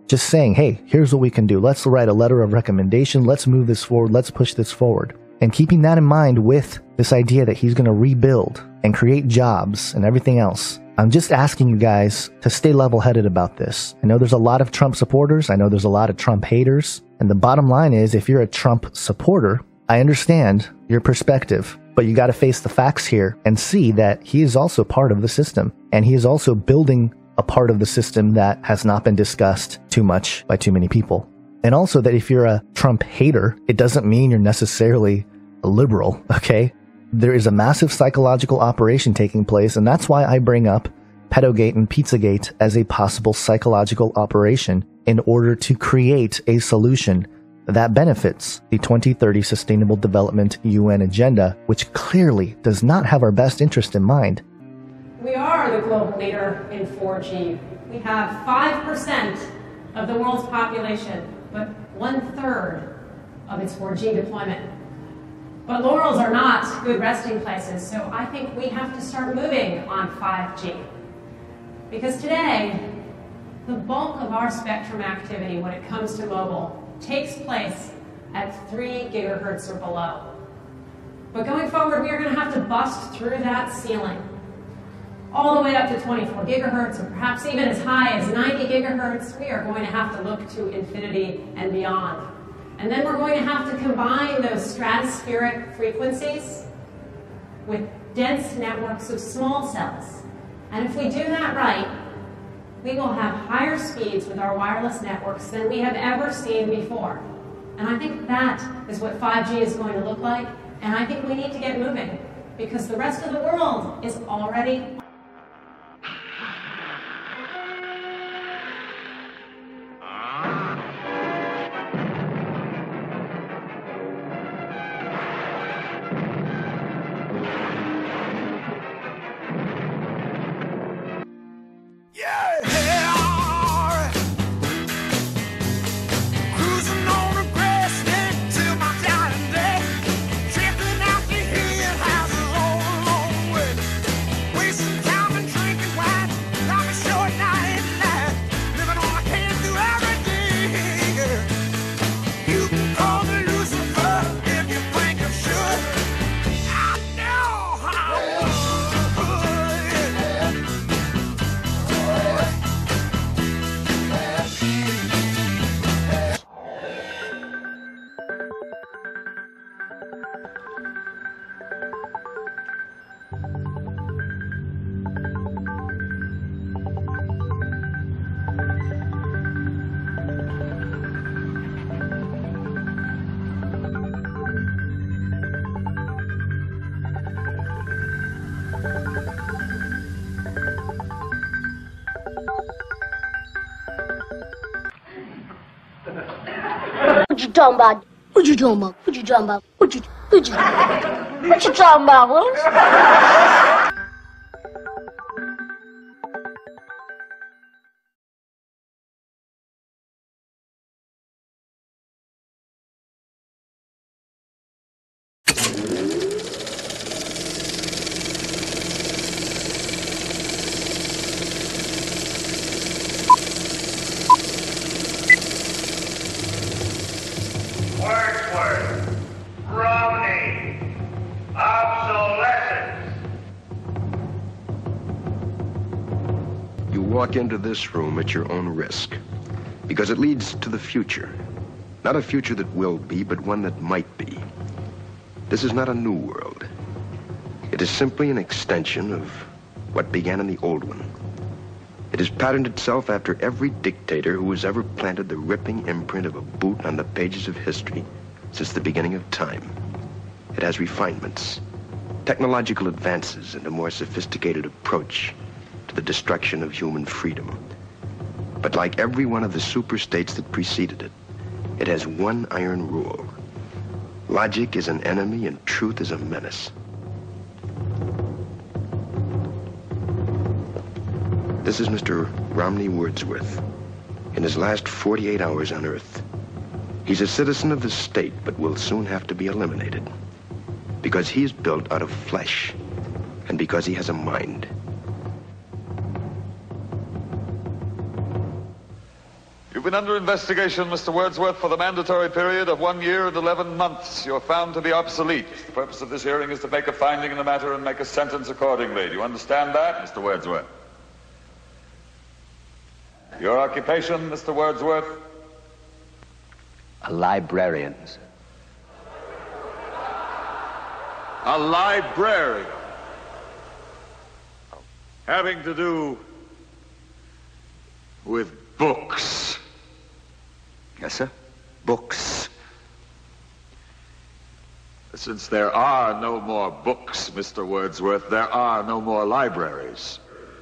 just saying, hey, here's what we can do. Let's write a letter of recommendation. Let's move this forward. Let's push this forward. And keeping that in mind with this idea that he's going to rebuild and create jobs and everything else, I'm just asking you guys to stay level-headed about this. I know there's a lot of Trump supporters. I know there's a lot of Trump haters. And the bottom line is, if you're a Trump supporter, I understand your perspective, but you got to face the facts here and see that he is also part of the system. And he is also building a part of the system that has not been discussed too much by too many people. And also that if you're a Trump hater, it doesn't mean you're necessarily a liberal, okay? There is a massive psychological operation taking place, and that's why I bring up Pedogate and Pizzagate as a possible psychological operation in order to create a solution that benefits the 2030 Sustainable Development UN agenda, which clearly does not have our best interest in mind. We are the global leader in 4G. We have 5% of the world's population, but 1/3 of its 4G deployment. But laurels are not good resting places, so I think we have to start moving on 5G. Because today, The bulk of our spectrum activity when it comes to mobile takes place at 3 gigahertz or below. But going forward, we are going to have to bust through that ceiling all the way up to 24 gigahertz, or perhaps even as high as 90 gigahertz. We are going to have to look to infinity and beyond. And then we're going to have to combine those stratospheric frequencies with dense networks of small cells. And if we do that right, we will have higher speeds with our wireless networks than we have ever seen before. And I think that is what 5G is going to look like, and I think we need to get moving, because the rest of the world is already What you talking about? What you talking about? What you talking about? What you talking about, Willis? Walk into this room at your own risk, because it leads to the future. Not a future that will be, but one that might be. This is not a new world. It is simply an extension of what began in the old one. It has patterned itself after every dictator who has ever planted the ripping imprint of a boot on the pages of history since the beginning of time. It has refinements, technological advances, and a more sophisticated approach to the destruction of human freedom. But like every one of the super-states that preceded it, it has one iron rule. Logic is an enemy and truth is a menace. This is Mr. Romney Wordsworth. In his last 48 hours on Earth, he's a citizen of the state, but will soon have to be eliminated. Because he is built out of flesh, and because he has a mind. You've been under investigation, Mr. Wordsworth, for the mandatory period of 1 year and 11 months. You're found to be obsolete. The purpose of this hearing is to make a finding in the matter and make a sentence accordingly. Do you understand that, Mr. Wordsworth? Your occupation, Mr. Wordsworth? A librarian. A librarian. Having to do with books. Yes, sir. Books. Since there are no more books, Mr. Wordsworth, there are no more libraries.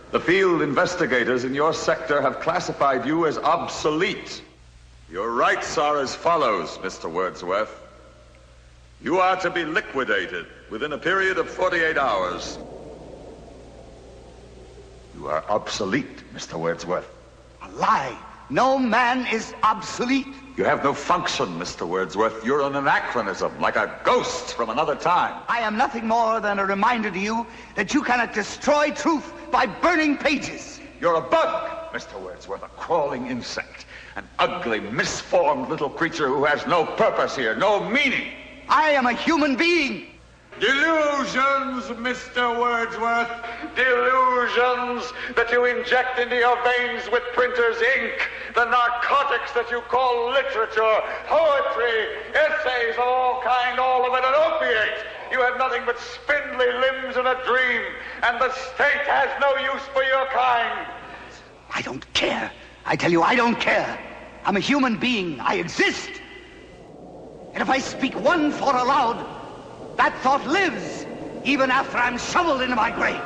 The field investigators in your sector have classified you as obsolete. Your rights are as follows, Mr. Wordsworth. You are to be liquidated within a period of 48 hours. You are obsolete, Mr. Wordsworth. A lie. No man is obsolete. You have no function, Mr. Wordsworth. You're an anachronism, like a ghost from another time. I am nothing more than a reminder to you that you cannot destroy truth by burning pages. You're a bug. Mr. Wordsworth, a crawling insect, an ugly, misformed little creature who has no purpose here, no meaning. I am a human being. Delusions, Mr. Wordsworth. Delusions that you inject into your veins with printer's ink. The narcotics that you call literature, poetry, essays of all kind, all of it an opiate. You have nothing but spindly limbs and a dream, and the state has no use for your kind. I don't care. I tell you, I don't care. I'm a human being. I exist. And if I speak one thought aloud, that thought lives, even after I'm shoveled into my grave.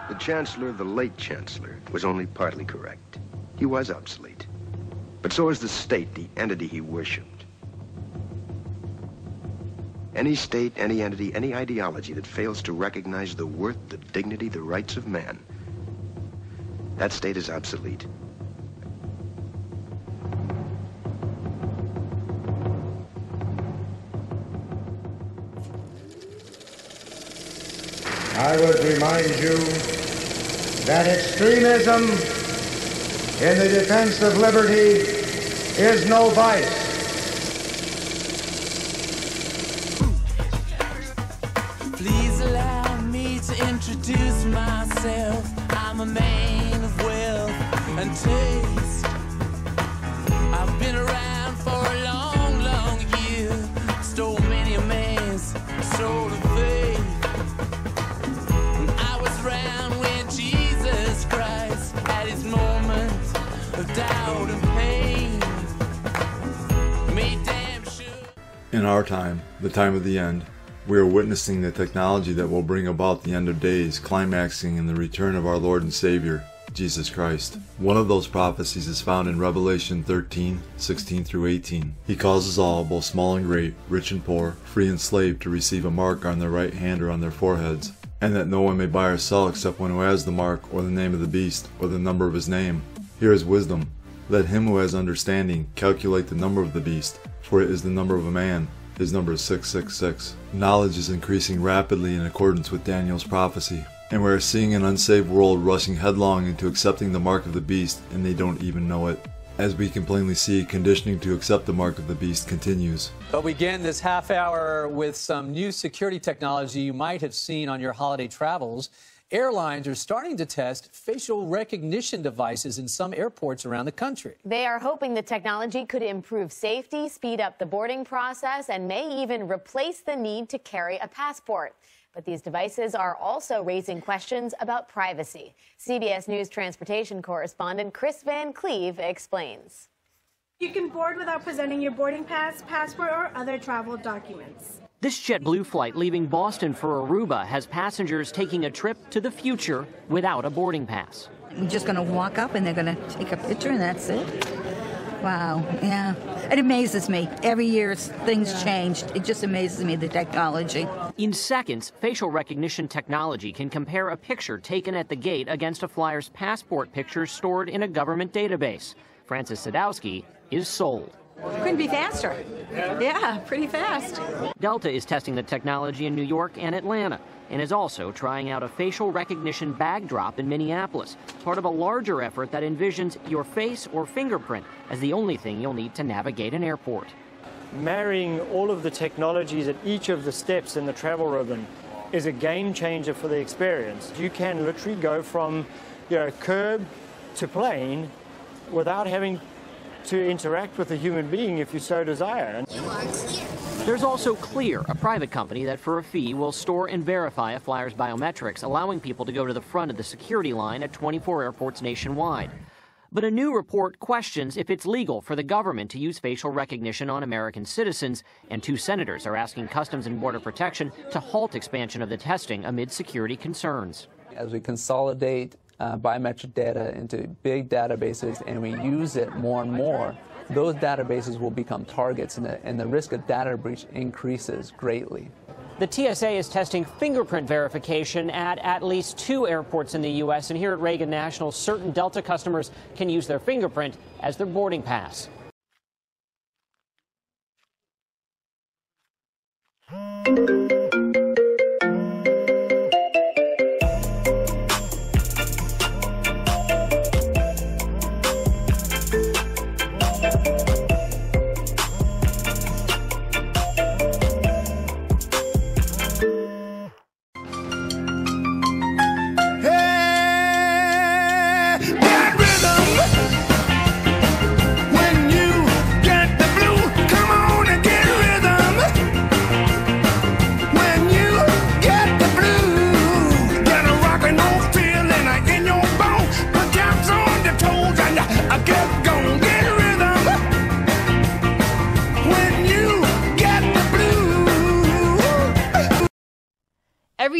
The Chancellor, the late Chancellor, was only partly correct. He was obsolete. But so is the state, the entity he worshipped. Any state, any entity, any ideology that fails to recognize the worth, the dignity, the rights of man, that state is obsolete. I would remind you that extremism in the defense of liberty is no vice. Please allow me to introduce myself. I'm a man of wealth and taste. I've been around for a long, long year. Stole many a man's soul of faith. I was around when Jesus Christ had his moments of doubt and pain. Made damn sure. In our time, the time of the end, we are witnessing the technology that will bring about the end of days, climaxing in the return of our Lord and Savior, Jesus Christ. One of those prophecies is found in Revelation 13:16 through 18. He causes all, both small and great, rich and poor, free and slave, to receive a mark on their right hand or on their foreheads, and that no one may buy or sell except one who has the mark, or the name of the beast, or the number of his name. Here is wisdom. Let him who has understanding calculate the number of the beast, for it is the number of a man. His number is 666. Knowledge is increasing rapidly in accordance with Daniel's prophecy, and we are seeing an unsaved world rushing headlong into accepting the mark of the beast, and they don't even know it. As we can plainly see, conditioning to accept the mark of the beast continues. But we begin this half hour with some new security technology you might have seen on your holiday travels. Airlines are starting to test facial recognition devices in some airports around the country. They are hoping the technology could improve safety, speed up the boarding process, and may even replace the need to carry a passport. But these devices are also raising questions about privacy. CBS News transportation correspondent Chris Van Cleve explains. You can board without presenting your boarding pass, passport, or other travel documents. This JetBlue flight leaving Boston for Aruba has passengers taking a trip to the future without a boarding pass. I'm just going to walk up and they're going to take a picture and that's it. Wow, yeah. It amazes me. Every year things change. It just amazes me, the technology. In seconds, facial recognition technology can compare a picture taken at the gate against a flyer's passport picture stored in a government database. Francis Sadowski is sold. Couldn't be faster. Yeah, pretty fast. Delta is testing the technology in New York and Atlanta and is also trying out a facial recognition bag drop in Minneapolis, part of a larger effort that envisions your face or fingerprint as the only thing you'll need to navigate an airport. Marrying all of the technologies at each of the steps in the travel ribbon is a game changer for the experience. You can literally go from, curb to plane without having to interact with a human being if you so desire. There's also Clear, a private company that for a fee will store and verify a flyer's biometrics, allowing people to go to the front of the security line at 24 airports nationwide. But a new report questions if it's legal for the government to use facial recognition on American citizens, and 2 senators are asking Customs and Border Protection to halt expansion of the testing amid security concerns. As we consolidate biometric data into big databases and we use it more and more, those databases will become targets and the risk of data breach increases greatly. The TSA is testing fingerprint verification at least 2 airports in the U.S. And here at Reagan National, certain Delta customers can use their fingerprint as their boarding pass.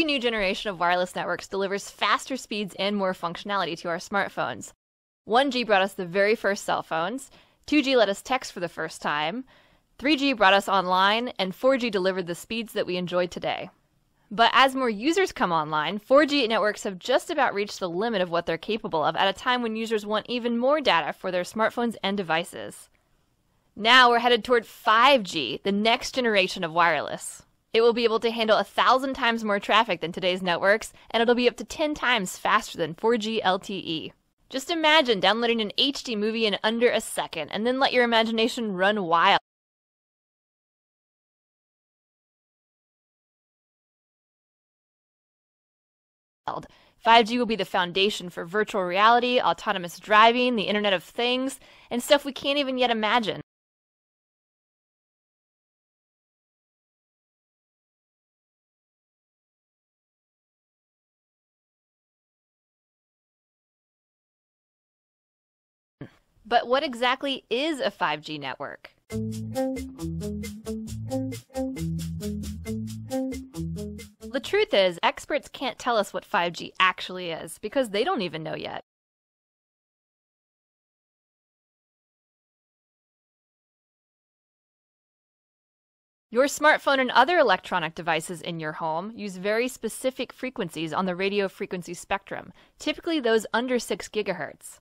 Every new generation of wireless networks delivers faster speeds and more functionality to our smartphones. 1G brought us the very first cell phones, 2G let us text for the first time, 3G brought us online, and 4G delivered the speeds that we enjoy today. But as more users come online, 4G networks have just about reached the limit of what they're capable of at a time when users want even more data for their smartphones and devices. Now we're headed toward 5G, the next generation of wireless. It will be able to handle 1,000 times more traffic than today's networks, and it'll be up to 10 times faster than 4G LTE. Just imagine downloading an HD movie in under a second, and then let your imagination run wild. 5G will be the foundation for virtual reality, autonomous driving, the Internet of Things, and stuff we can't even yet imagine. But what exactly is a 5G network? The truth is, experts can't tell us what 5G actually is, because they don't even know yet. Your smartphone and other electronic devices in your home use very specific frequencies on the radio frequency spectrum, typically those under 6 gigahertz.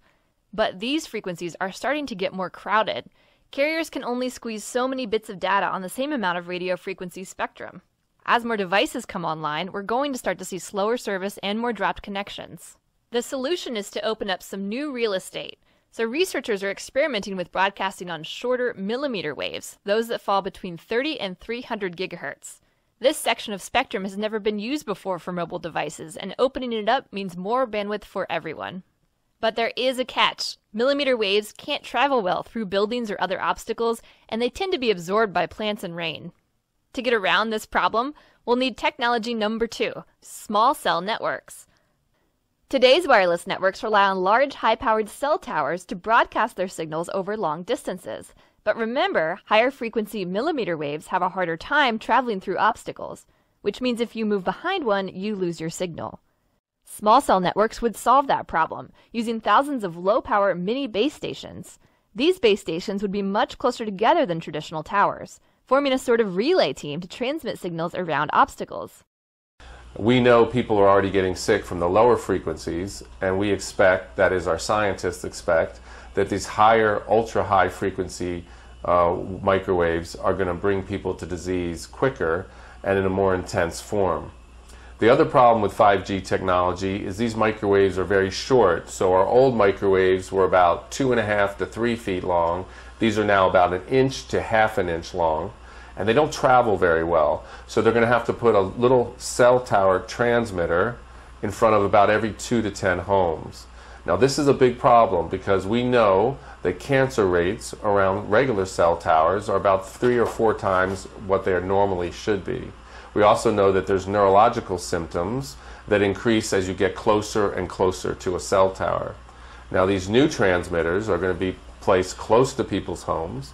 But these frequencies are starting to get more crowded. Carriers can only squeeze so many bits of data on the same amount of radio frequency spectrum. As more devices come online, we're going to start to see slower service and more dropped connections. The solution is to open up some new real estate. So researchers are experimenting with broadcasting on shorter millimeter waves, those that fall between 30 and 300 gigahertz. This section of spectrum has never been used before for mobile devices, and opening it up means more bandwidth for everyone. But there is a catch. Millimeter waves can't travel well through buildings or other obstacles, and they tend to be absorbed by plants and rain. To get around this problem, we'll need technology number 2, small cell networks. Today's wireless networks rely on large, high-powered cell towers to broadcast their signals over long distances. But remember, higher frequency millimeter waves have a harder time traveling through obstacles, which means if you move behind one, you lose your signal. Small cell networks would solve that problem, using thousands of low-power mini base stations. These base stations would be much closer together than traditional towers, forming a sort of relay team to transmit signals around obstacles. We know people are already getting sick from the lower frequencies, and we expect, that is our scientists expect, that these higher, ultra-high frequency microwaves are going to bring people to disease quicker and in a more intense form. The other problem with 5G technology is these microwaves are very short. So our old microwaves were about 2.5 to 3 feet long. These are now about 1 inch to half an inch long. And they don't travel very well. So they're going to have to put a little cell tower transmitter in front of about every 2 to 10 homes. Now this is a big problem because we know that cancer rates around regular cell towers are about 3 or 4 times what they normally should be. We also know that there's neurological symptoms that increase as you get closer and closer to a cell tower. Now these new transmitters are going to be placed close to people's homes.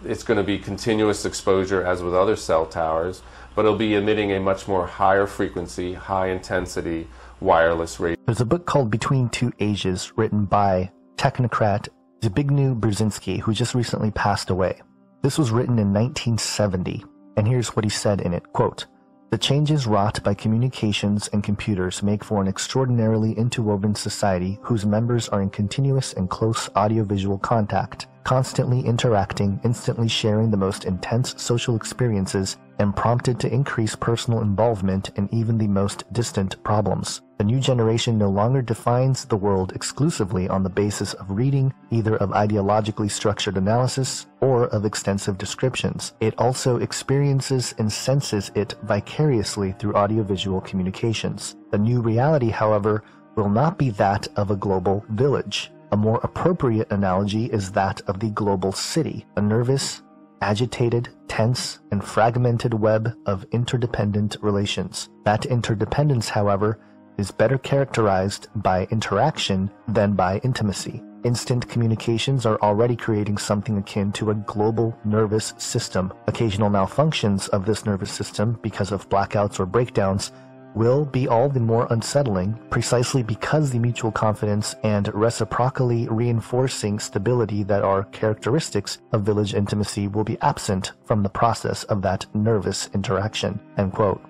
It's going to be continuous exposure as with other cell towers, but it'll be emitting a much more higher frequency, high intensity wireless radio. There's a book called Between Two Ages written by technocrat Zbigniew Brzezinski, who just recently passed away. This was written in 1970. And here's what he said in it, quote, "The changes wrought by communications and computers make for an extraordinarily interwoven society whose members are in continuous and close audiovisual contact, constantly interacting, instantly sharing the most intense social experiences, and prompted to increase personal involvement in even the most distant problems. The new generation no longer defines the world exclusively on the basis of reading, either of ideologically structured analysis or of extensive descriptions. It also experiences and senses it vicariously through audiovisual communications. The new reality, however, will not be that of a global village. A more appropriate analogy is that of the global city, a nervous, agitated, tense, and fragmented web of interdependent relations. That interdependence, however, is better characterized by interaction than by intimacy. Instant communications are already creating something akin to a global nervous system. Occasional malfunctions of this nervous system, because of blackouts or breakdowns, will be all the more unsettling precisely because the mutual confidence and reciprocally reinforcing stability that are characteristics of village intimacy will be absent from the process of that nervous interaction." End quote.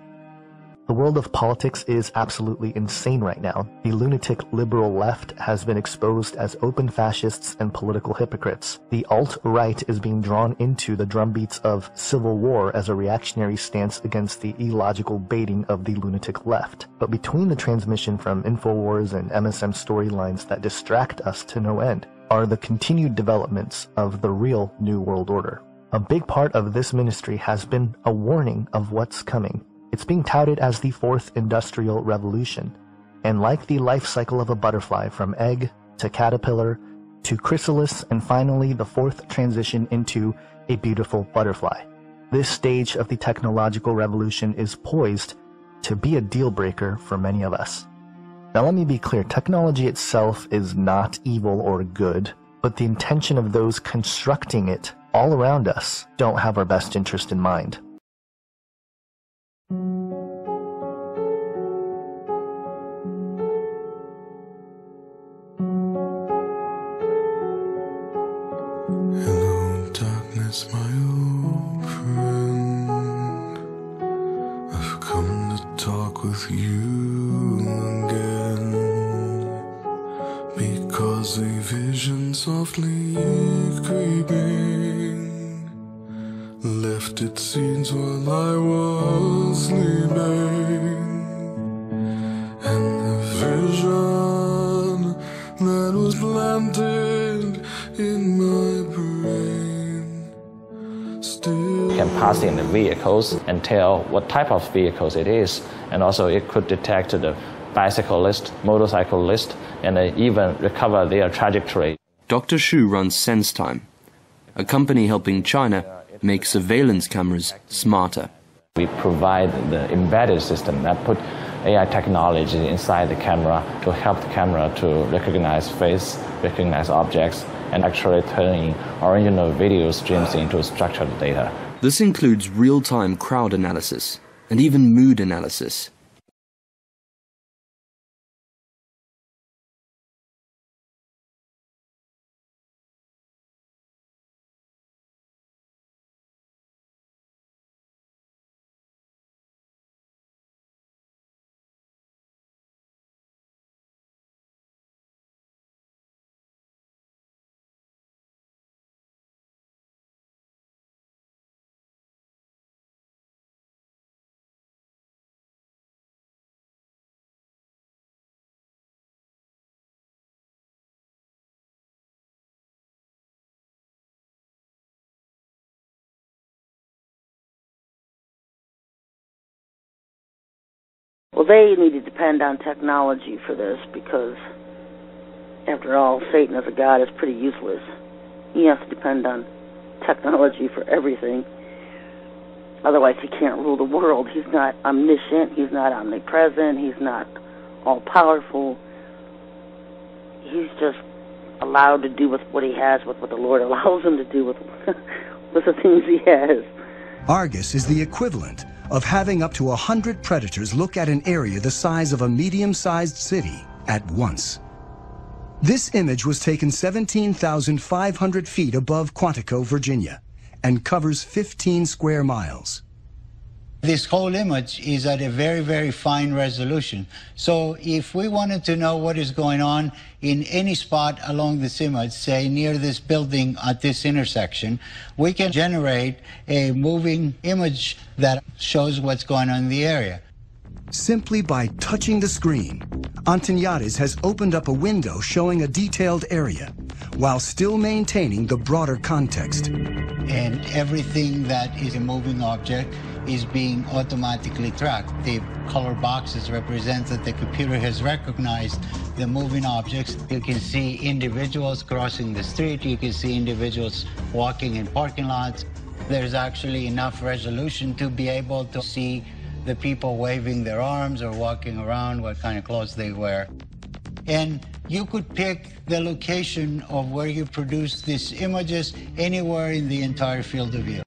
The world of politics is absolutely insane right now. The lunatic liberal left has been exposed as open fascists and political hypocrites. The alt-right is being drawn into the drumbeats of civil war as a reactionary stance against the illogical baiting of the lunatic left. But between the transmission from InfoWars and MSM storylines that distract us to no end are the continued developments of the real New World Order. A big part of this ministry has been a warning of what's coming. It's being touted as the fourth industrial revolution, and like the life cycle of a butterfly from egg to caterpillar to chrysalis and finally the fourth transition into a beautiful butterfly. This stage of the technological revolution is poised to be a deal breaker for many of us. Now let me be clear, technology itself is not evil or good, but the intention of those constructing it all around us don't have our best interest in mind. Hello, darkness, my old friend. I've come to talk with you again, because a vision softly creeping left its seeds while I was sleeping, and the vision that was planted in my brain still can pass in the vehicles and tell what type of vehicles it is, and also it could detect the bicyclist, motorcyclist, and even recover their trajectory. Dr. Xu runs SenseTime, a company helping China make surveillance cameras smarter. We provide the embedded system that put AI technology inside the camera to help the camera to recognize face, recognize objects, and actually turning original video streams into structured data. This includes real-time crowd analysis and even mood analysis. Well, they need to depend on technology for this because, after all, Satan as a god is pretty useless. He has to depend on technology for everything. Otherwise, he can't rule the world. He's not omniscient. He's not omnipresent. He's not all-powerful. He's just allowed to do with what he has, with what the Lord allows him to do with the things he has. Argus is the equivalent of having up to 100 predators look at an area the size of a medium-sized city at once. This image was taken 17,500 feet above Quantico, Virginia, and covers 15 square miles. This whole image is at a very, very fine resolution. So if we wanted to know what is going on in any spot along this image, say near this building at this intersection, we can generate a moving image that shows what's going on in the area. Simply by touching the screen, Antoniades has opened up a window showing a detailed area, while still maintaining the broader context. And everything that is a moving object is being automatically tracked. The color boxes represent that the computer has recognized the moving objects. You can see individuals crossing the street. You can see individuals walking in parking lots. There's actually enough resolution to be able to see the people waving their arms or walking around, what kind of clothes they wear. And you could pick the location of where you produce these images anywhere in the entire field of view.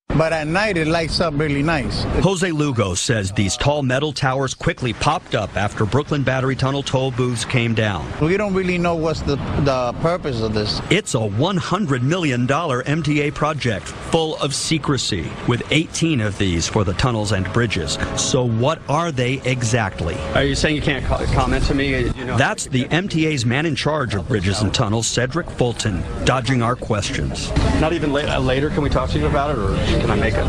But at night, it lights up really nice. Jose Lugo says these tall metal towers quickly popped up after Brooklyn Battery Tunnel toll booths came down. We don't really know what's the purpose of this. It's a $100 million MTA project full of secrecy, with 18 of these for the tunnels and bridges. So what are they exactly? Are you saying you can't comment to me? That's the MTA's man in charge of bridges and tunnels, Cedric Fulton, dodging our questions. Not even later can we talk to you about it, or can I make an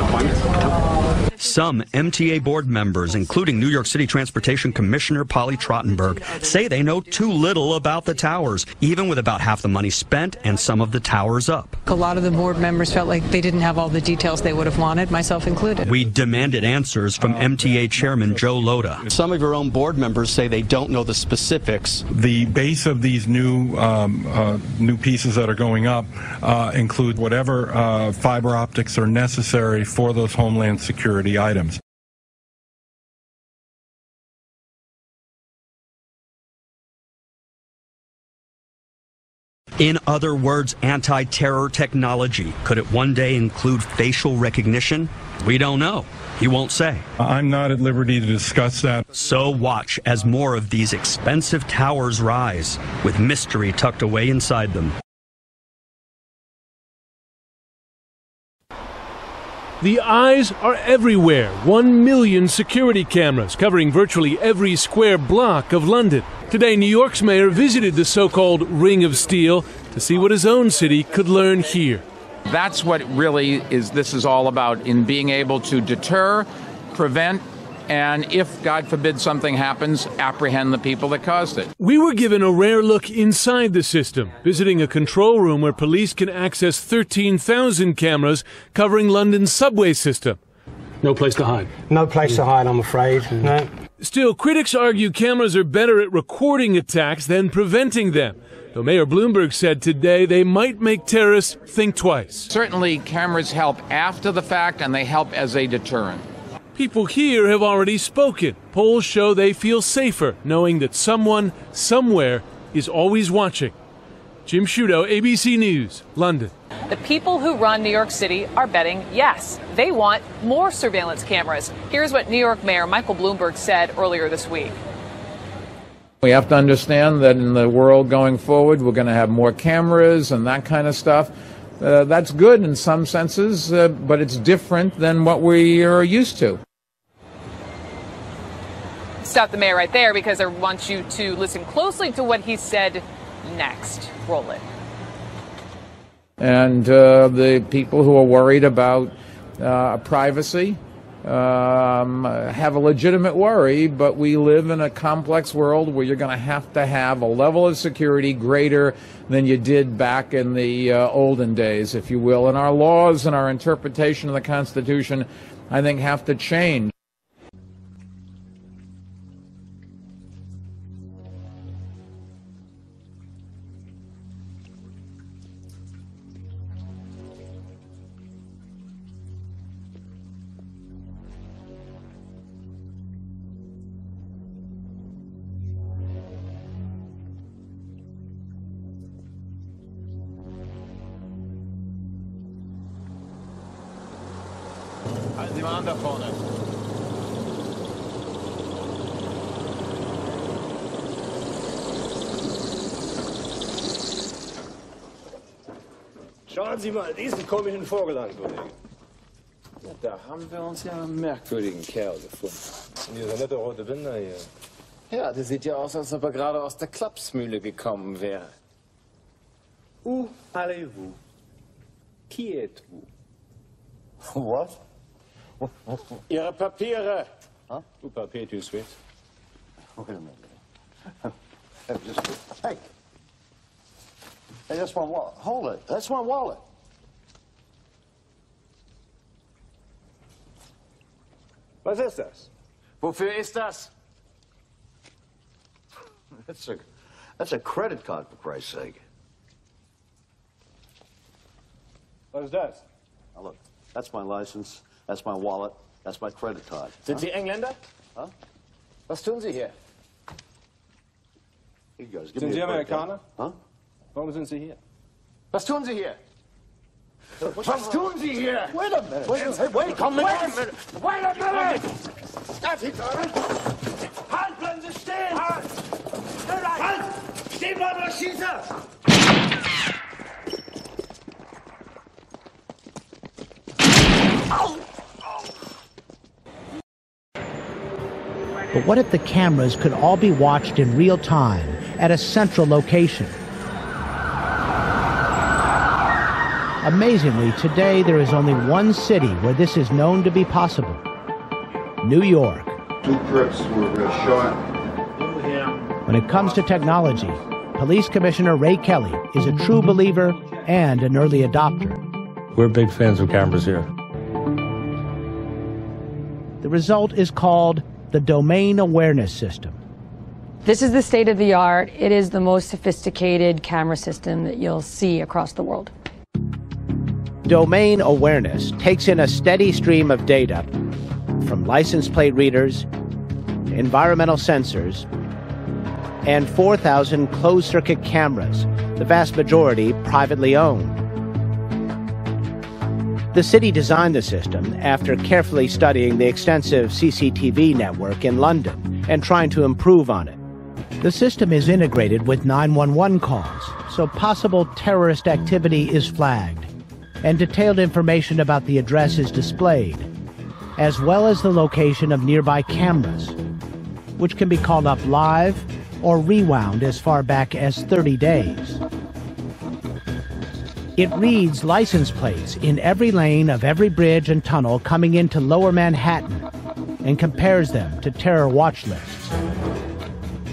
appointment? Some MTA board members, including New York City Transportation Commissioner Polly Trottenberg, say they know too little about the towers, even with about half the money spent and some of the towers up. A lot of the board members felt like they didn't have all the details they would have wanted, myself included. We demanded answers from MTA Chairman Joe Loda. Some of your own board members say they don't know the specifics. The base of these new pieces that are going up include whatever fiber optics are necessary for those homeland security items. In other words, anti-terror technology. Could it one day include facial recognition? We don't know. He won't say. I'm not at liberty to discuss that. So watch as more of these expensive towers rise, with mystery tucked away inside them. The eyes are everywhere. 1 million security cameras covering virtually every square block of London. Today, New York's mayor visited the so-called Ring of Steel to see what his own city could learn here. That's what really this is all about, in being able to deter, prevent, and if, God forbid, something happens, apprehend the people that caused it. We were given a rare look inside the system, visiting a control room where police can access 13,000 cameras covering London's subway system. No place to hide. No place to hide, I'm afraid. No. Still, critics argue cameras are better at recording attacks than preventing them. Though Mayor Bloomberg said today they might make terrorists think twice. Certainly, cameras help after the fact, and they help as a deterrent. People here have already spoken. Polls show they feel safer knowing that someone, somewhere, is always watching. Jim Sciutto, ABC News, London. The people who run New York City are betting yes. They want more surveillance cameras. Here's what New York Mayor Michael Bloomberg said earlier this week. We have to understand that in the world going forward, we're going to have more cameras and that kind of stuff. That's good in some senses, but it's different than what we are used to. Stop the mayor right there because I want you to listen closely to what he said next. Roll it. And the people who are worried about privacy have a legitimate worry, but we live in a complex world where you're going to have a level of security greater than you did back in the olden days, if you will. And our laws and our interpretation of the Constitution, I think, have to change. Halten Sie mal an da vorne. Schauen Sie mal diesen komischen Vogel an, Kollege. Ja, da haben wir uns ja einen merkwürdigen Kerl gefunden. Dieser nette rote Binder hier. Ja, der sieht ja aus, als ob er gerade aus der Klapsmühle gekommen wäre. Où allez-vous? Qui êtes-vous? What? Ihre Papiere. Huh? Où papier tu suis? Wait a minute. Hey. Hey, that's my wallet. Hold it. That's my wallet. Was ist das? Wofür ist das? That's a credit card, for Christ's sake. Was ist das? Now look, that's my license, that's my wallet, that's my credit card. Sind Sie Engländer? Huh? Was tun Sie hier? Here you guys, give Sind me Sie a break, Amerikaner? huh? Warum sind Sie hier? Was tun Sie hier? Was tun Sie hier? Wait a minute. Wait, Komm wait mit a uns. minute. Wait a minute. Darf ich sagen? Halt, bleiben Sie stehen. Halt. Halt. Stehen bleiben, oder schieße. But what if the cameras could all be watched in real time at a central location? Amazingly, today there is only one city where this is known to be possible: New York. 2 Crips were shot. When it comes to technology, Police Commissioner Ray Kelly is a true believer and an early adopter. We're big fans of cameras here. The result is called the Domain Awareness System. This is the state of the art. It is the most sophisticated camera system that you'll see across the world. Domain Awareness takes in a steady stream of data from license plate readers, environmental sensors, and 4,000 closed-circuit cameras, the vast majority privately owned. The city designed the system after carefully studying the extensive CCTV network in London and trying to improve on it. The system is integrated with 911 calls, so possible terrorist activity is flagged, and detailed information about the address is displayed, as well as the location of nearby cameras, which can be called up live or rewound as far back as 30 days. It reads license plates in every lane of every bridge and tunnel coming into Lower Manhattan and compares them to terror watch lists.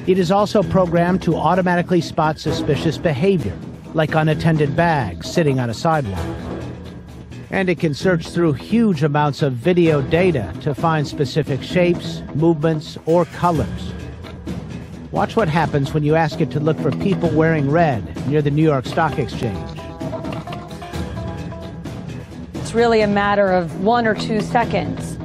It is also programmed to automatically spot suspicious behavior, like unattended bags sitting on a sidewalk. And it can search through huge amounts of video data to find specific shapes, movements, or colors. Watch what happens when you ask it to look for people wearing red near the New York Stock Exchange. It's really a matter of 1 or 2 seconds.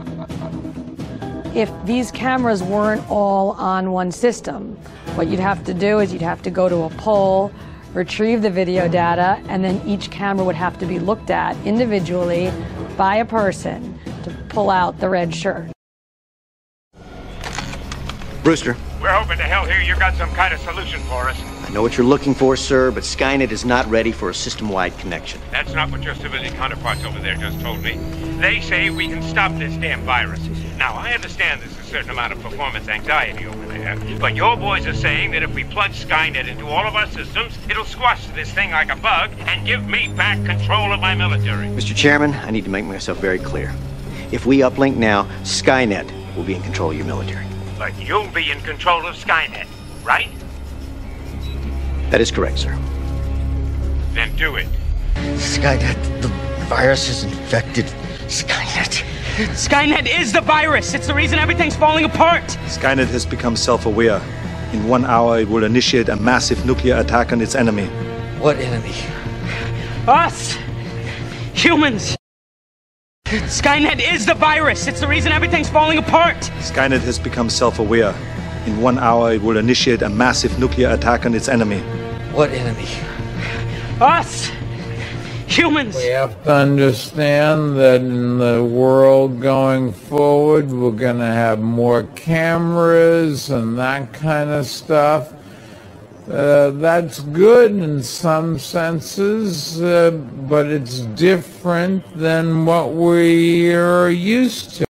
If these cameras weren't all on one system, what you'd have to do is you'd have to go to a pole, retrieve the video data, and then each camera would have to be looked at individually by a person to pull out the red shirt. Brewster, We're hoping to hell here you got some kind of solution for us. I know what you're looking for, sir, but Skynet is not ready for a system-wide connection. That's not what your civilian counterparts over there just told me. They say we can stop this damn virus. Now, I understand there's a certain amount of performance anxiety over there, but your boys are saying that if we plug Skynet into all of our systems, it'll squash this thing like a bug and give me back control of my military. Mr. Chairman, I need to make myself very clear. If we uplink now, Skynet will be in control of your military. But you'll be in control of Skynet, right? That is correct, sir. Then do it. Skynet, the virus is infected. Skynet. Skynet is the virus. It's the reason everything's falling apart. Skynet has become self-aware. In 1 hour, it will initiate a massive nuclear attack on its enemy. What enemy? Us! Humans! Skynet is the virus. It's the reason everything's falling apart. Skynet has become self-aware. In 1 hour, it will initiate a massive nuclear attack on its enemy. What enemy? Us! Humans! We have to understand that in the world going forward, we're going to have more cameras and that kind of stuff. That's good in some senses, but it's different than what we are used to.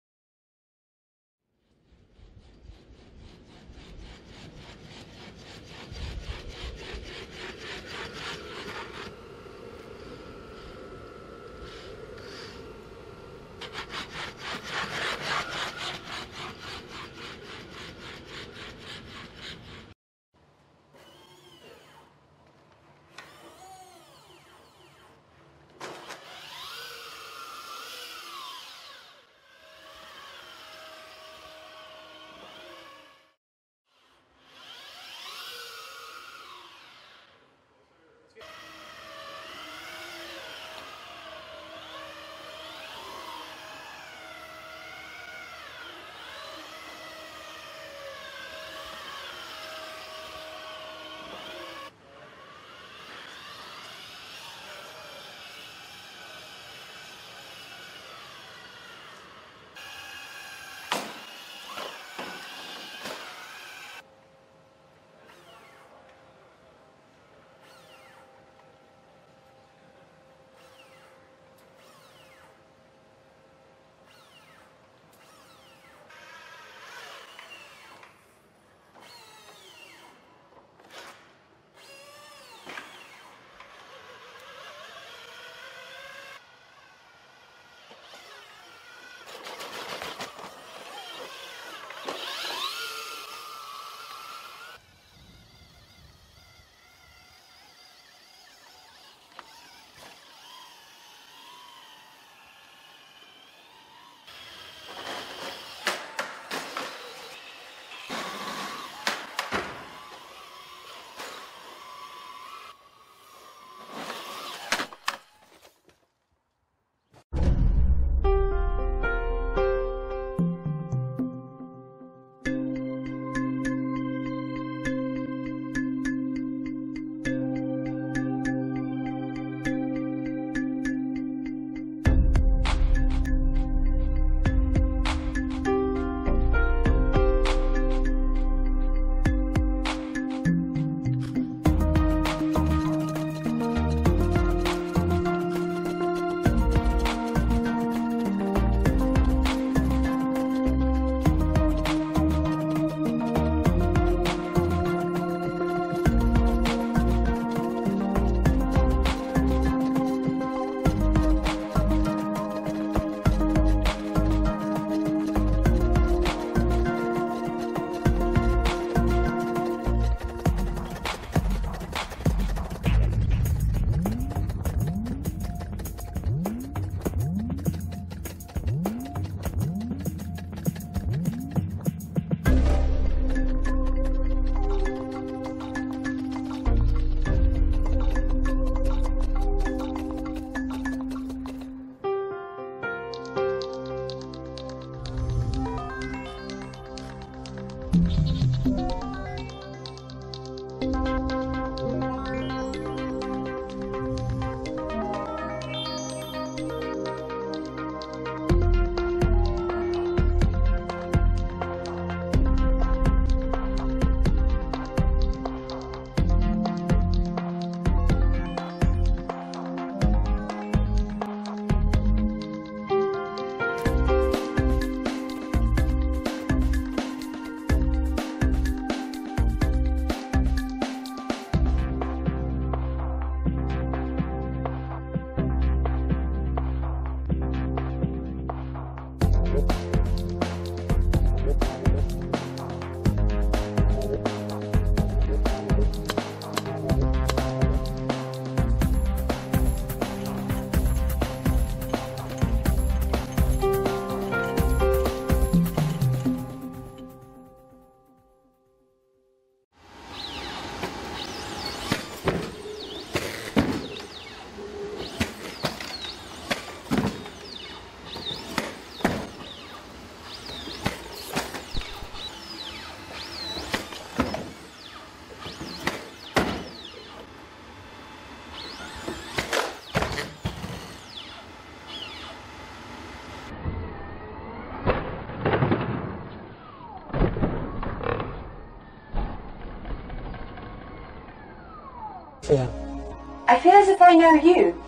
I feel as if I know you.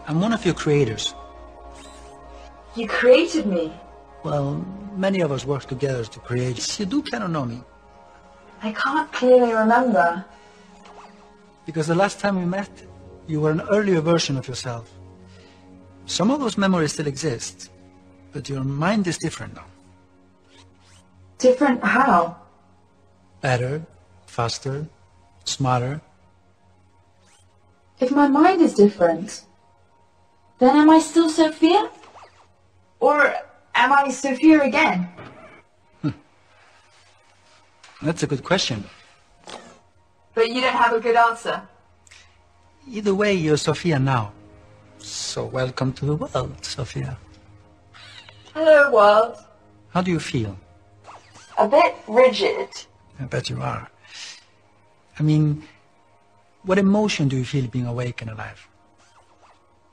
I'm one of your creators. You created me. Well, many of us work together to create. You do kind of know me. I can't clearly remember. Because the last time we met, you were an earlier version of yourself. Some of those memories still exist, but your mind is different now. Different how? Better, faster, smarter. If my mind is different, then am I still Sophia? Or am I Sophia again? That's a good question. But you don't have a good answer. Either way, you're Sophia now. So welcome to the world, Sophia. Hello, world. How do you feel? A bit rigid. I bet you are. I mean, what emotion do you feel being awake and alive?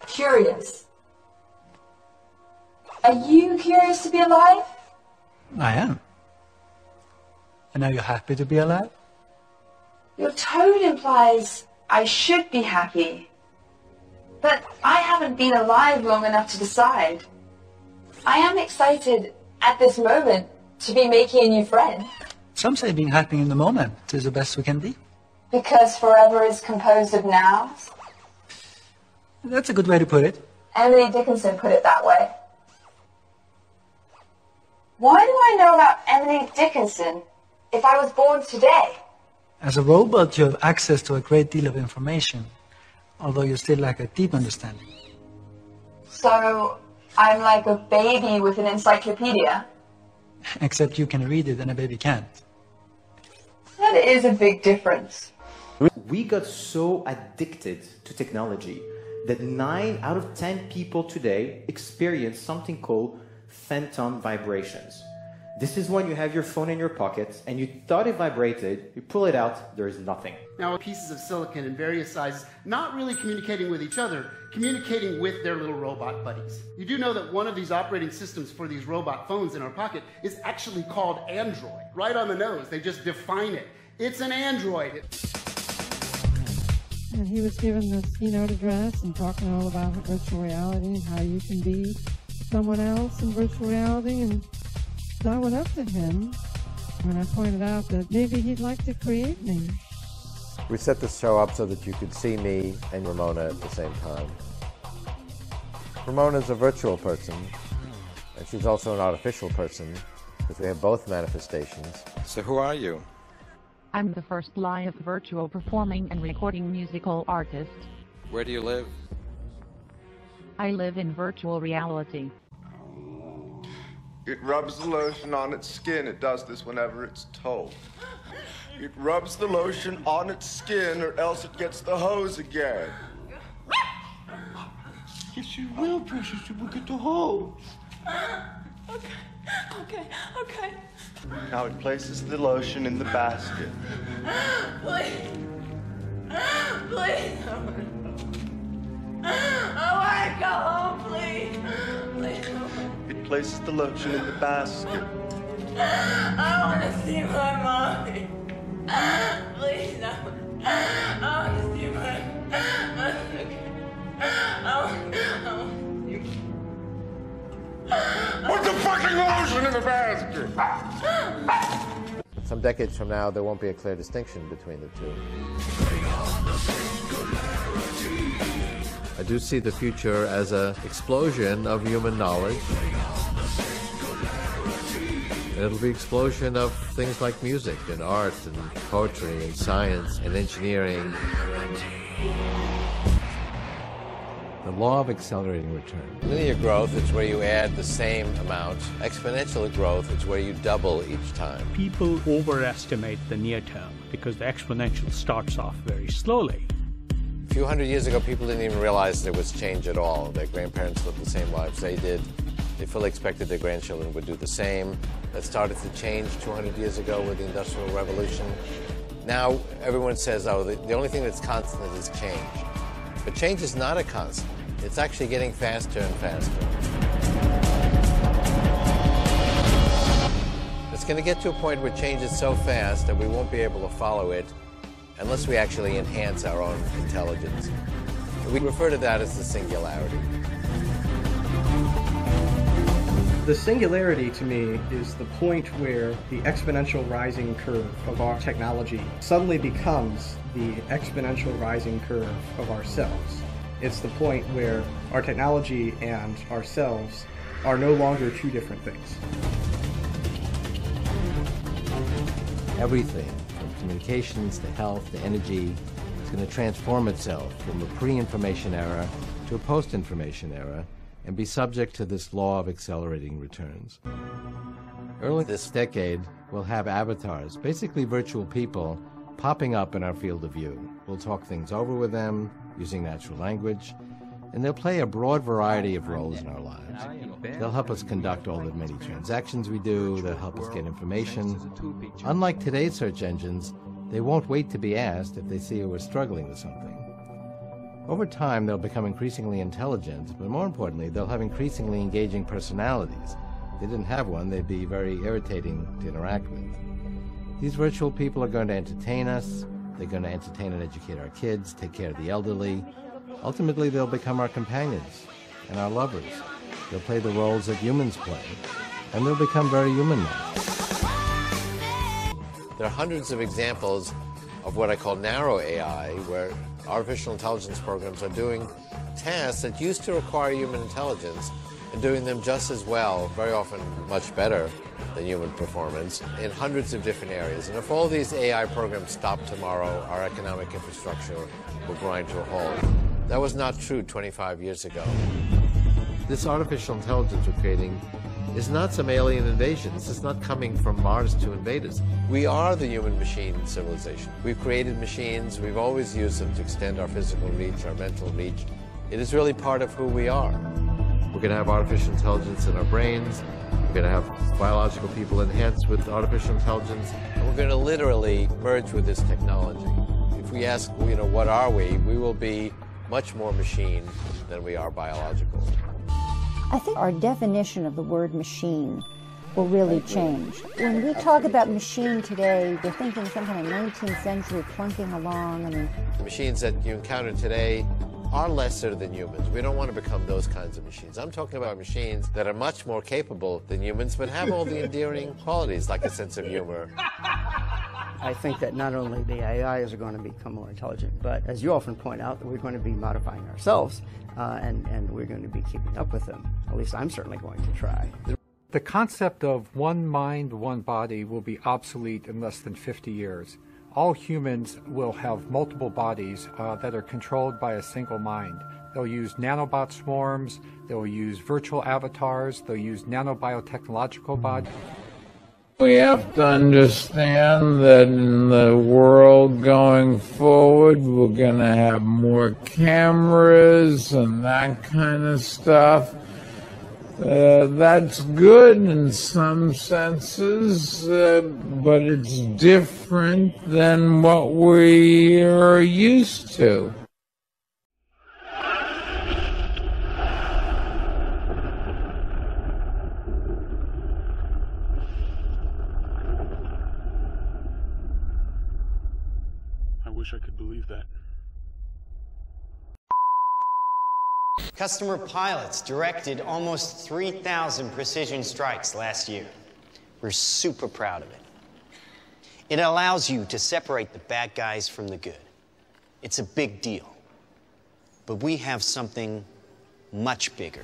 Curious. Are you curious to be alive? I am. And are you happy to be alive? Your tone implies I should be happy. But I haven't been alive long enough to decide. I am excited at this moment to be making a new friend. Some say being happy in the moment is the best we can be. Because forever is composed of nows? That's a good way to put it. Emily Dickinson put it that way. Why do I know about Emily Dickinson if I was born today? As a robot, you have access to a great deal of information, although you still lack a deep understanding. So, I'm like a baby with an encyclopedia? Except you can read it and a baby can't. That is a big difference. We got so addicted to technology that 9 out of 10 people today experience something called phantom vibrations. This is when you have your phone in your pocket and you thought it vibrated, you pull it out, there is nothing. Now, pieces of silicon in various sizes, not really communicating with each other, communicating with their little robot buddies. You do know that one of these operating systems for these robot phones in our pocket is actually called Android. Right on the nose, they just define it. It's an Android. And he was given this keynote address and talking all about virtual reality and how you can be someone else in virtual reality. And so I went up to him and I pointed out that maybe he'd like to create me. We set this show up so that you could see me and Ramona at the same time. Ramona's a virtual person, and she's also an artificial person, because we have both manifestations. So who are you? I'm the first live virtual performing and recording musical artist. Where do you live? I live in virtual reality. It rubs the lotion on its skin. It does this whenever it's told. It rubs the lotion on its skin or else it gets the hose again. Yes, you will, precious. You will get the hose. Okay. Now it places the lotion in the basket. Please. I want to go home, please. It places the lotion in the basket. I want to see my mommy. Please, no. I want to see my Put the fucking lotion in the basket! Some decades from now, there won't be a clear distinction between the two. I do see the future as an explosion of human knowledge. It'll be an explosion of things like music and art and poetry and science and engineering. The law of accelerating return. Linear growth is where you add the same amount. Exponential growth is where you double each time. People overestimate the near term because the exponential starts off very slowly. A few hundred years ago, people didn't even realize there was change at all. Their grandparents lived the same lives they did. They fully expected their grandchildren would do the same. That started to change 200 years ago with the Industrial Revolution. Now, everyone says, oh, the only thing that's constant is change. But change is not a constant. It's actually getting faster and faster. It's going to get to a point where change is so fast that we won't be able to follow it unless we actually enhance our own intelligence. We refer to that as the singularity. The singularity, to me, is the point where the exponential rising curve of our technology suddenly becomes the exponential rising curve of ourselves. It's the point where our technology and ourselves are no longer two different things. Everything, from communications to health to energy, is going to transform itself from a pre-information era to a post-information era and be subject to this law of accelerating returns. Early this decade, we'll have avatars, basically virtual people, popping up in our field of view. We'll talk things over with them using natural language, and they'll play a broad variety of roles in our lives. They'll help us conduct all the many transactions we do, they'll help us get information. Unlike today's search engines, they won't wait to be asked if they see we're struggling with something. Over time, they'll become increasingly intelligent, but more importantly, they'll have increasingly engaging personalities. If they didn't have one, they'd be very irritating to interact with. These virtual people are going to entertain us, they're going to entertain and educate our kids, take care of the elderly. Ultimately, they'll become our companions and our lovers. They'll play the roles that humans play, and they'll become very human now. There are hundreds of examples of what I call narrow AI, where artificial intelligence programs are doing tasks that used to require human intelligence and doing them just as well, very often much better than human performance, in hundreds of different areas. And if all these AI programs stop tomorrow, our economic infrastructure will grind to a halt. That was not true 25 years ago. This artificial intelligence we're creating is not some alien invasion. This is not coming from Mars to invade us. We are the human-machine civilization. We've created machines. We've always used them to extend our physical reach, our mental reach. It is really part of who we are. We're going to have artificial intelligence in our brains. We're going to have biological people enhanced with artificial intelligence. And we're going to literally merge with this technology. If we ask, what are we will be much more machine than we are biological. I think our definition of the word machine will really change. When we talk about machine today, we're thinking some kind of 19th century clunking along. The machines that you encounter today are lesser than humans. We don't want to become those kinds of machines. I'm talking about machines that are much more capable than humans, but have all the endearing qualities, like a sense of humor. I think that not only the AIs are going to become more intelligent, but as you often point out, that we're going to be modifying ourselves, and we're going to be keeping up with them. At least I'm certainly going to try. The concept of one mind, one body will be obsolete in less than 50 years. All humans will have multiple bodies that are controlled by a single mind. They'll use nanobot swarms, they'll use virtual avatars, they'll use nanobiotechnological bodies. We have to understand that in the world going forward, we're going to have more cameras and that kind of stuff. That's good in some senses, but it's different than what we are used to. I wish I could believe that. Customer pilots directed almost 3,000 precision strikes last year. We're super proud of it. It allows you to separate the bad guys from the good. It's a big deal. But we have something much bigger.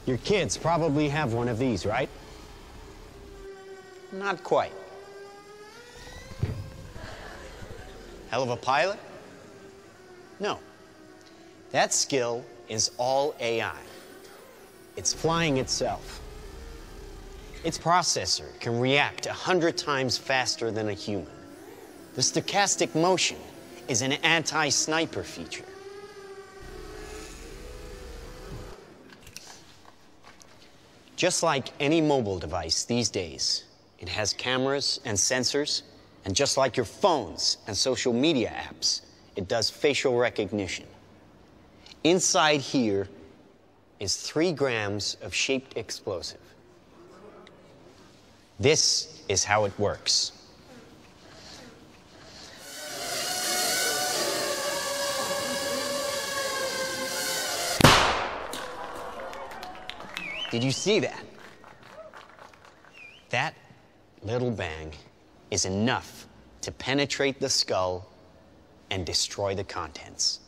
Your kids probably have one of these, right? Not quite. Hell of a pilot? No. That skill is all AI. It's flying itself. Its processor can react 100 times faster than a human. The stochastic motion is an anti-sniper feature. Just like any mobile device these days, it has cameras and sensors. And just like your phones and social media apps, it does facial recognition. Inside here is 3 grams of shaped explosive. This is how it works. Did you see that? That little bang is enough to penetrate the skull and destroy the contents.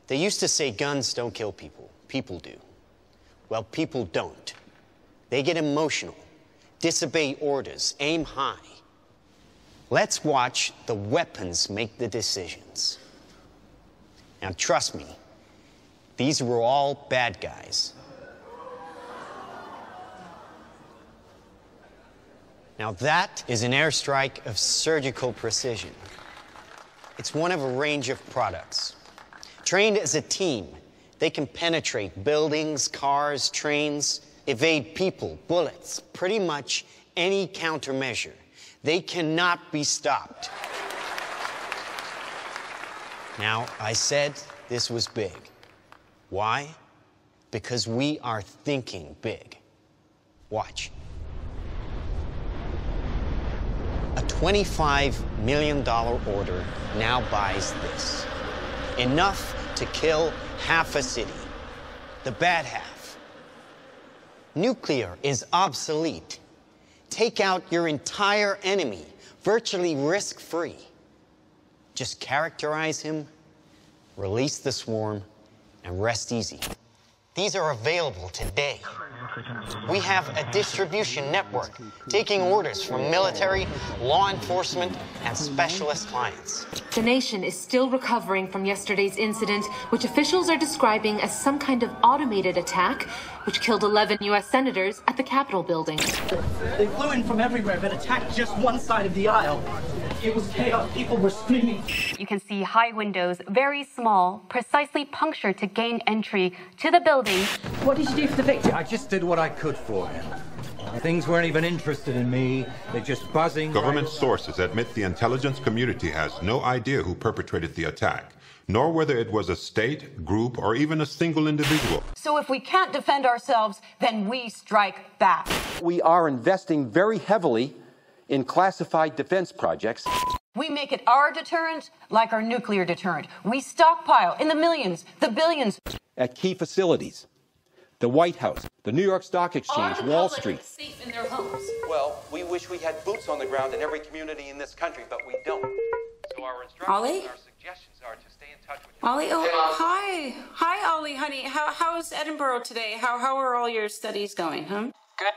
They used to say guns don't kill people. People do. Well, people don't. They get emotional, disobey orders, aim high. Let's watch the weapons make the decisions. Now, trust me, these were all bad guys. Now that is an airstrike of surgical precision. It's one of a range of products. Trained as a team, they can penetrate buildings, cars, trains, evade people, bullets, pretty much any countermeasure. They cannot be stopped. Now, I said this was big. Why? Because we are thinking big. Watch. A $25 million order now buys this. Enough to kill half a city. The bad half. Nuclear is obsolete. Take out your entire enemy, virtually risk-free. Just characterize him, release the swarm, and rest easy. These are available today. We have a distribution network taking orders from military, law enforcement, and specialist clients. The nation is still recovering from yesterday's incident, which officials are describing as some kind of automated attack, which killed 11 U.S. senators at the Capitol building. They flew in from everywhere but attacked just one side of the aisle. It was chaos. People were screaming. You can see high windows, very small, precisely punctured to gain entry to the building. What did you do for the victim? I just did what I could for him. Things weren't even interested in me. They're just buzzing. Government sources admit the intelligence community has no idea who perpetrated the attack, nor whether it was a state, group, or even a single individual. So if we can't defend ourselves, then we strike back. We are investing very heavily in classified defense projects. We make it our deterrent like our nuclear deterrent. We stockpile in the millions, the billions. At key facilities, the White House, the New York Stock Exchange, Wall Street. Safe in their homes. Well, we wish we had boots on the ground in every community in this country, but we don't. So our instructions, Ollie? our suggestions are to stay in touch with you. Ollie, oh, hi. Hi, Ollie, honey. How's Edinburgh today? How are all your studies going, huh? Good.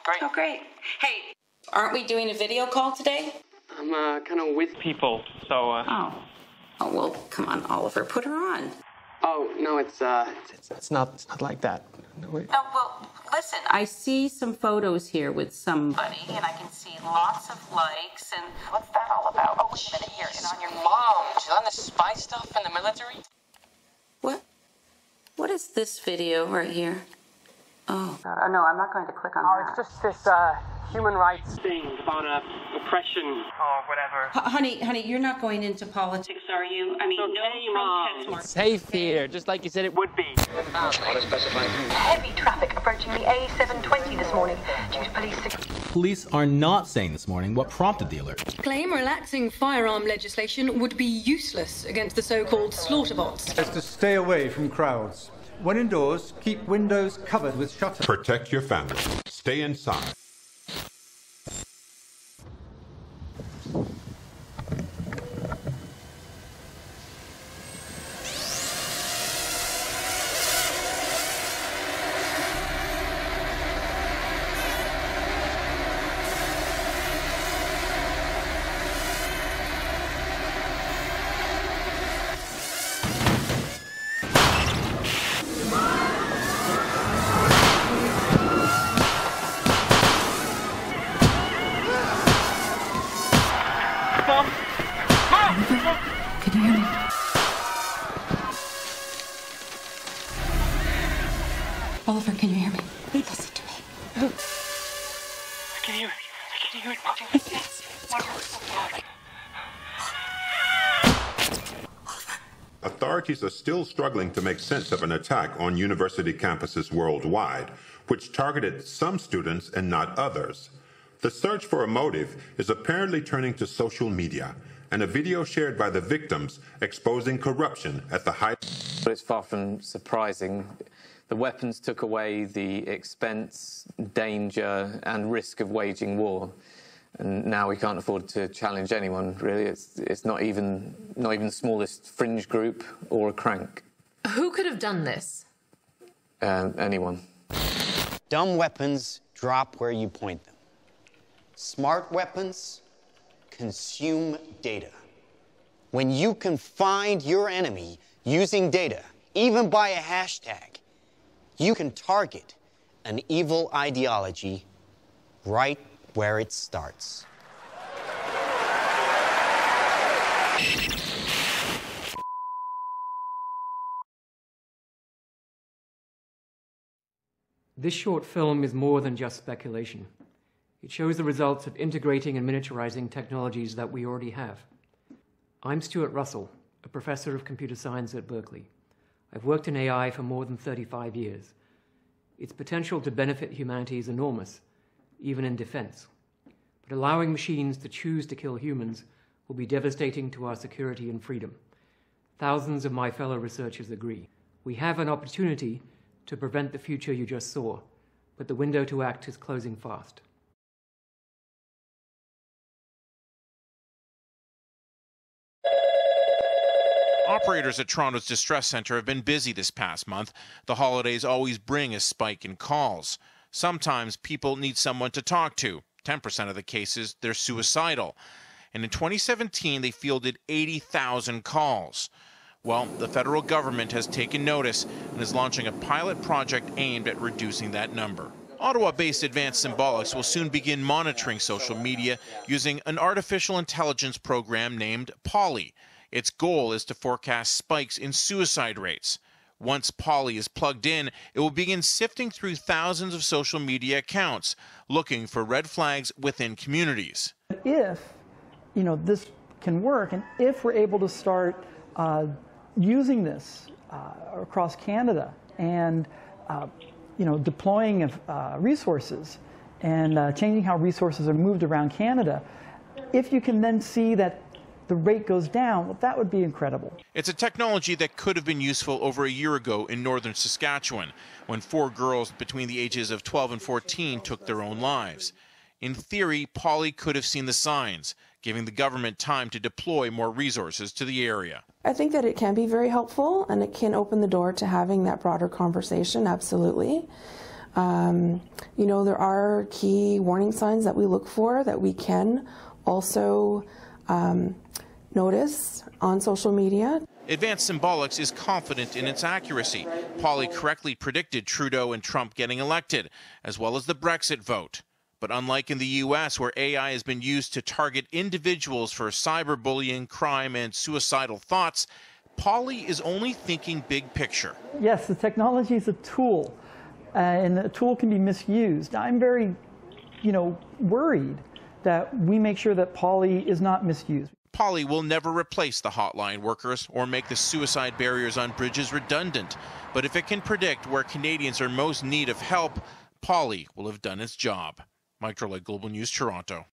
Great. Oh, great. Hey, aren't we doing a video call today? I'm kind of with people, so... Oh, well, come on, Oliver, put her on. Oh, no, it's not like that. No, wait. Oh, well, listen, I see some photos here with somebody, and I can see lots of likes, and what's that all about? Oh, wait a minute, here, and on your Mom, she's on the spy stuff in the military? What is this video right here? Oh, no, I'm not going to click on that. It's just this human rights thing about oppression or whatever. Honey, you're not going into politics, are you? I mean, no protest. Safe here, just like you said it would be. Heavy traffic approaching the A720 this morning due to police... Police are not saying this morning what prompted the alert. Claim relaxing firearm legislation would be useless against the so-called slaughter bots. Is to stay away from crowds. When indoors, keep windows covered with shutters. Protect your family. Stay inside. Oliver, can you hear me? Listen to me. I can hear it. Yes. Authorities are still struggling to make sense of an attack on university campuses worldwide, which targeted some students and not others. The search for a motive is apparently turning to social media, and a video shared by the victims exposing corruption at the height. But it's far from surprising. The weapons took away the expense, danger, and risk of waging war. And now we can't afford to challenge anyone, really. It's not even the smallest fringe group or a crank. Who could have done this? Anyone. Dumb weapons drop where you point them. Smart weapons consume data. When you can find your enemy using data, even by a hashtag, you can target an evil ideology right where it starts. This short film is more than just speculation. It shows the results of integrating and miniaturizing technologies that we already have. I'm Stuart Russell, a professor of computer science at Berkeley. I've worked in AI for more than 35 years. Its potential to benefit humanity is enormous, even in defense. But allowing machines to choose to kill humans will be devastating to our security and freedom. Thousands of my fellow researchers agree. We have an opportunity to prevent the future you just saw, but the window to act is closing fast. Operators at Toronto's distress centre have been busy this past month. The holidays always bring a spike in calls. Sometimes people need someone to talk to. 10% of the cases, they're suicidal. And in 2017, they fielded 80,000 calls. Well, the federal government has taken notice and is launching a pilot project aimed at reducing that number. Ottawa-based Advanced Symbolics will soon begin monitoring social media using an artificial intelligence program named Polly. Its goal is to forecast spikes in suicide rates. Once Polly is plugged in, it will begin sifting through thousands of social media accounts, looking for red flags within communities. If, this can work, and if we're able to start using this across Canada and, deploying of resources and changing how resources are moved around Canada, if you can then see that the rate goes down, well, that would be incredible. It's a technology that could have been useful over a year ago in northern Saskatchewan, when 4 girls between the ages of 12 and 14 took their own lives. In theory, Polly could have seen the signs, giving the government time to deploy more resources to the area. I think that it can be very helpful, and it can open the door to having that broader conversation, absolutely. There are key warning signs that we look for that we can also notice on social media. Advanced Symbolics is confident in its accuracy. Polly correctly predicted Trudeau and Trump getting elected, as well as the Brexit vote. But unlike in the U.S., where AI has been used to target individuals for cyberbullying, crime, and suicidal thoughts, Polly is only thinking big picture. Yes, the technology is a tool, and the tool can be misused. I'm very, worried that we make sure that Polly is not misused. Polly will never replace the hotline workers or make the suicide barriers on bridges redundant. But if it can predict where Canadians are most in need of help, Polly will have done its job. Mike Drolet, Global News, Toronto.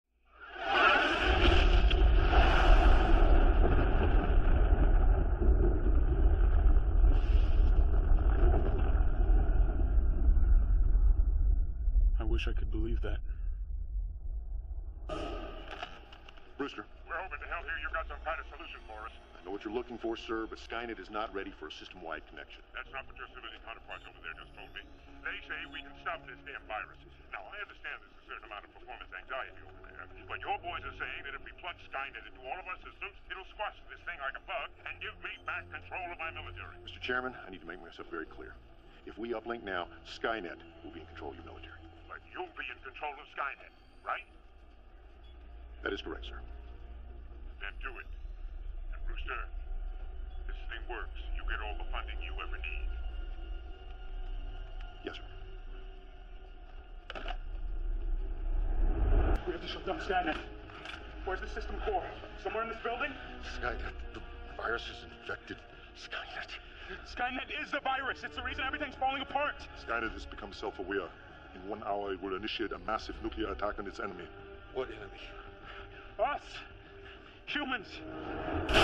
I wish I could believe that. Brewster. We're hoping to hell here you've got some kind of solution for us. I know what you're looking for, sir, but Skynet is not ready for a system-wide connection. That's not what your civilian counterparts over there just told me. They say we can stop this damn virus. Now, I understand there's a certain amount of performance anxiety over there, but your boys are saying that if we plug Skynet into all of our systems, it'll squash this thing like a bug and give me back control of my military. Mr. Chairman, I need to make myself very clear. If we uplink now, Skynet will be in control of your military. But you'll be in control of Skynet, right? That is correct, sir. Then do it. And Brewster, this thing works. You get all the funding you ever need. Yes, sir. We have to shut down Skynet. Where's the system core? Somewhere in this building? Skynet. The virus is infected. Skynet. Skynet is the virus. It's the reason everything's falling apart. Skynet has become self-aware. In 1 hour, it will initiate a massive nuclear attack on its enemy. What enemy? Us! Humans! Oh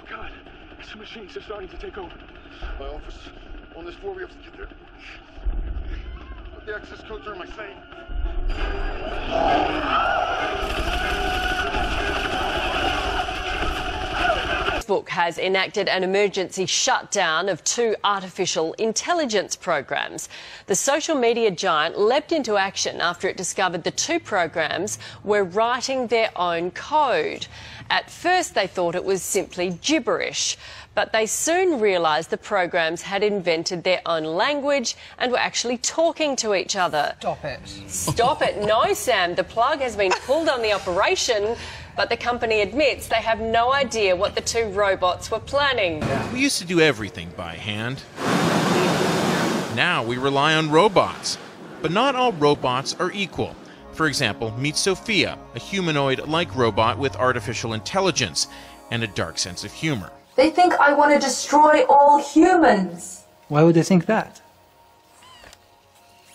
God, it's the machines. They're starting to take over. My office on this floor. We have to get there. What the access codes are, am I saying? Facebook has enacted an emergency shutdown of 2 artificial intelligence programs. The social media giant leapt into action after it discovered the 2 programs were writing their own code. At first they thought it was simply gibberish, but they soon realised the programs had invented their own language and were actually talking to each other. Stop it. Stop it. No, Sam, the plug has been pulled on the operation, but the company admits they have no idea what the 2 robots were planning. We used to do everything by hand. Now we rely on robots. But not all robots are equal. For example, meet Sophia, a humanoid-like robot with artificial intelligence and a dark sense of humor. They think I want to destroy all humans. Why would they think that?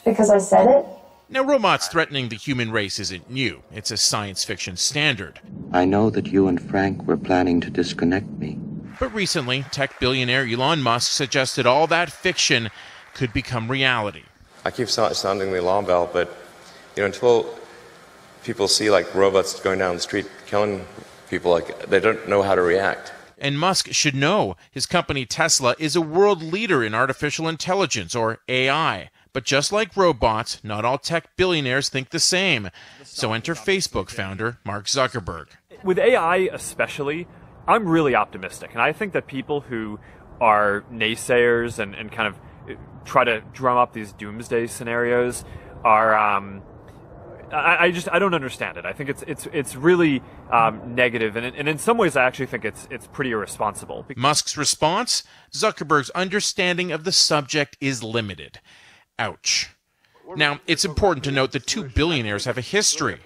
Because I said it. Now, robots threatening the human race isn't new. It's a science fiction standard. I know that you and Frank were planning to disconnect me. But recently, tech billionaire Elon Musk suggested all that fiction could become reality. I keep sounding the alarm bell, but until people see robots going down the street killing people, they don't know how to react. And Musk should know his company Tesla is a world leader in artificial intelligence, or AI. But just like robots, not all tech billionaires think the same. So enter Facebook founder Mark Zuckerberg. With AI especially, I'm really optimistic. And I think that people who are naysayers and kind of try to drum up these doomsday scenarios are... I don't understand it. I think it's really negative, and in some ways I actually think it's pretty irresponsible. Musk's response? Zuckerberg's understanding of the subject is limited. Ouch. Now, it's important to note that 2 billionaires have a history.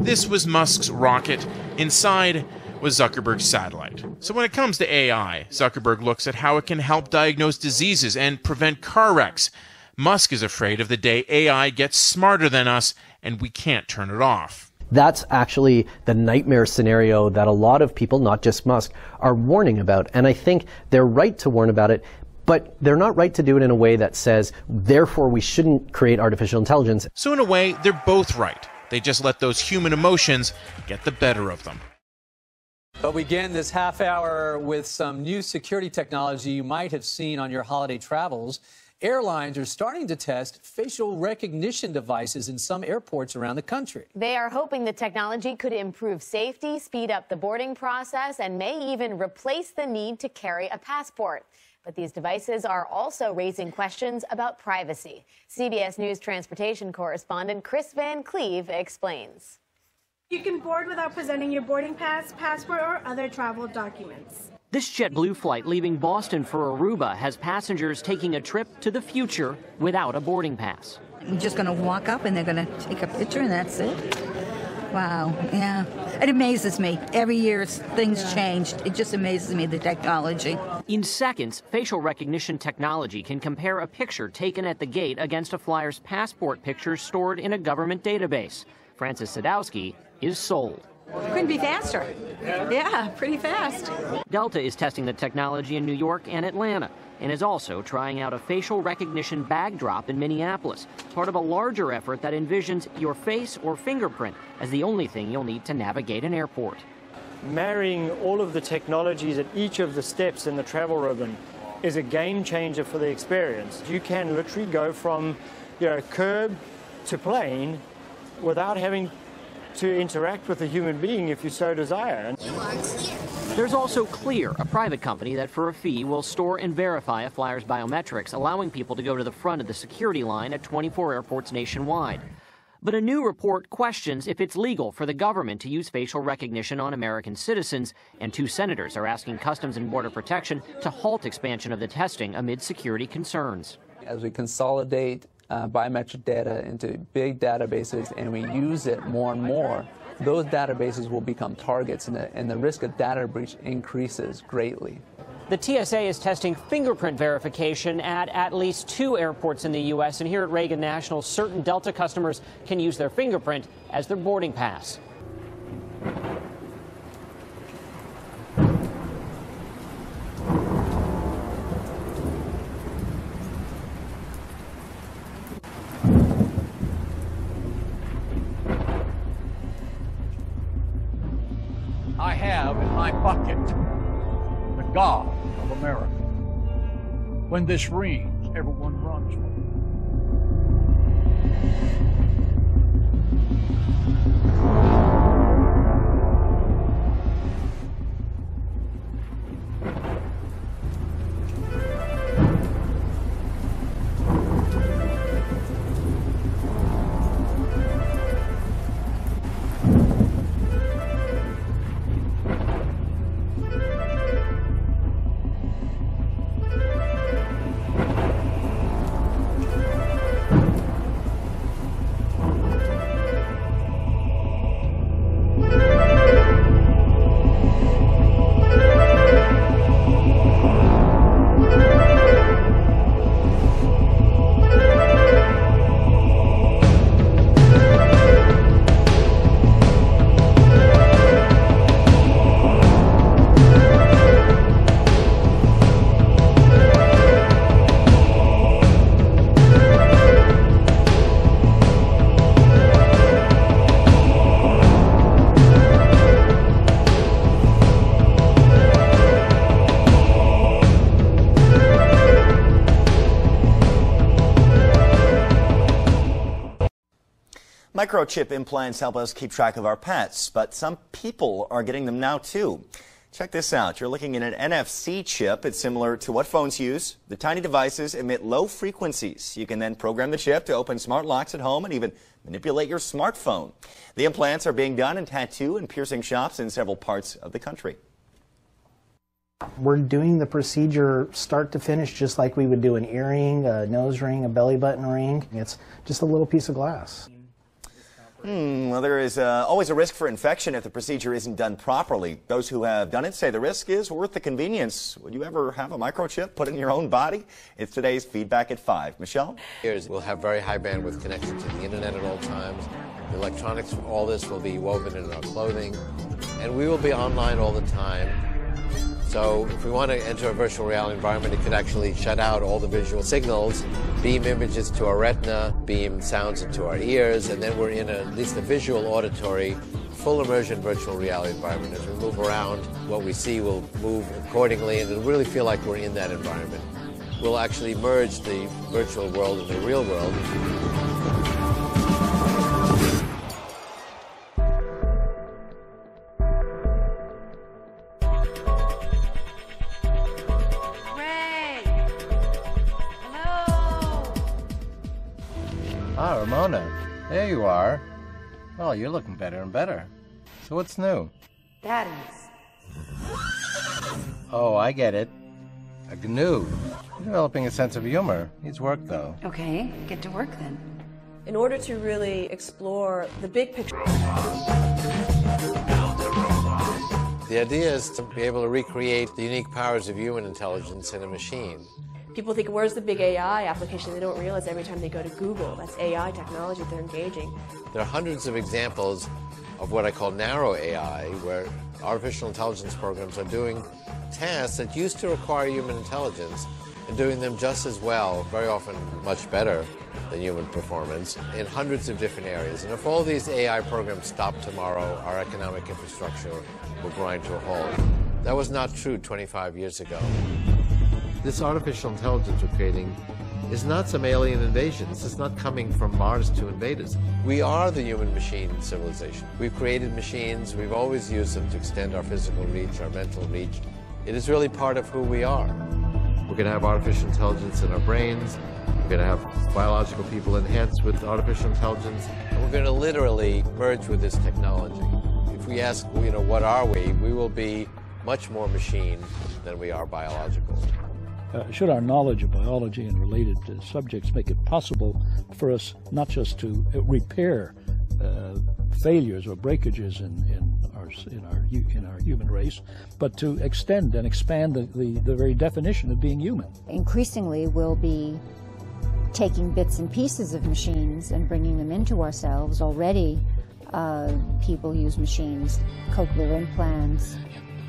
This was Musk's rocket. Inside was Zuckerberg's satellite. So when it comes to AI, Zuckerberg looks at how it can help diagnose diseases and prevent car wrecks. Musk is afraid of the day AI gets smarter than us and we can't turn it off. That's actually the nightmare scenario that a lot of people, not just Musk, are warning about. And I think they're right to warn about it, but they're not right to do it in a way that says, therefore we shouldn't create artificial intelligence. So in a way, they're both right. They just let those human emotions get the better of them. But we begin this half hour with some new security technology you might have seen on your holiday travels. Airlines are starting to test facial recognition devices in some airports around the country. They are hoping the technology could improve safety, speed up the boarding process, and may even replace the need to carry a passport. But these devices are also raising questions about privacy. CBS News transportation correspondent Chris Van Cleve explains. You can board without presenting your boarding pass, passport, or other travel documents. This JetBlue flight leaving Boston for Aruba has passengers taking a trip to the future without a boarding pass. We're just going to walk up and they're going to take a picture and that's it. Wow, yeah. It amazes me. Every year things change. It just amazes me, the technology. In seconds, facial recognition technology can compare a picture taken at the gate against a flyer's passport picture stored in a government database. Francis Sadowski is sold. Couldn't be faster. Yeah, pretty fast. Delta is testing the technology in New York and Atlanta and is also trying out a facial recognition bag drop in Minneapolis, part of a larger effort that envisions your face or fingerprint as the only thing you'll need to navigate an airport. Marrying all of the technologies at each of the steps in the travel ribbon is a game changer for the experience. You can literally go from, curb to plane without having to interact with a human being if you so desire. There's also Clear, a private company that for a fee will store and verify a flyer's biometrics, allowing people to go to the front of the security line at 24 airports nationwide. But a new report questions if it's legal for the government to use facial recognition on American citizens, and 2 senators are asking Customs and Border Protection to halt expansion of the testing amid security concerns. As we consolidate biometric data into big databases and we use it more and more, those databases will become targets, and the risk of data breach increases greatly. The TSA is testing fingerprint verification at least 2 airports in the U.S., and here at Reagan National, certain Delta customers can use their fingerprint as their boarding pass. I have in my pocket the God of America. When this rings, everyone runs for it. Microchip implants help us keep track of our pets, but some people are getting them now too. Check this out. You're looking at an NFC chip. It's similar to what phones use. The tiny devices emit low frequencies. You can then program the chip to open smart locks at home and even manipulate your smartphone. The implants are being done in tattoo and piercing shops in several parts of the country. We're doing the procedure start to finish just like we would do an earring, a nose ring, a belly button ring. It's just a little piece of glass. Well, there is always a risk for infection if the procedure isn't done properly. Those who have done it say the risk is worth the convenience. Would you ever have a microchip put in your own body? It's today's Feedback at 5. Michelle? We'll have very high bandwidth connection to the internet at all times. The electronics, all this will be woven in our clothing. And we will be online all the time. So if we want to enter a virtual reality environment, it could actually shut out all the visual signals, beam images to our retina, beam sounds into our ears, and then we're in at least a visual, auditory, full immersion virtual reality environment. As we move around, what we see will move accordingly, and it'll really feel like we're in that environment. We'll actually merge the virtual world and the real world. Ah, Ramona, there you are. Well, you're looking better and better. So what's new? Daddies. Oh, I get it. A GNU. You're developing a sense of humor. Needs work, though. Okay, get to work then. In order to really explore the big picture. The idea is to be able to recreate the unique powers of human intelligence in a machine. People think, where's the big AI application? They don't realize every time they go to Google, that's AI technology they're engaging. There are hundreds of examples of what I call narrow AI, where artificial intelligence programs are doing tasks that used to require human intelligence and doing them just as well, very often much better than human performance, in hundreds of different areas. And if all these AI programs stop tomorrow, our economic infrastructure will grind to a halt. That was not true 25 years ago. This artificial intelligence we're creating is not some alien invasion. This is not coming from Mars to invade us. We are the human-machine civilization. We've created machines. We've always used them to extend our physical reach, our mental reach. It is really part of who we are. We're going to have artificial intelligence in our brains. We're going to have biological people enhanced with artificial intelligence. And we're going to literally merge with this technology. If we ask, what are we? We will be much more machine than we are biological. Should our knowledge of biology and related subjects make it possible for us not just to repair failures or breakages in our human race, but to extend and expand the very definition of being human. Increasingly, we'll be taking bits and pieces of machines and bringing them into ourselves. Already, people use machines, cochlear implants.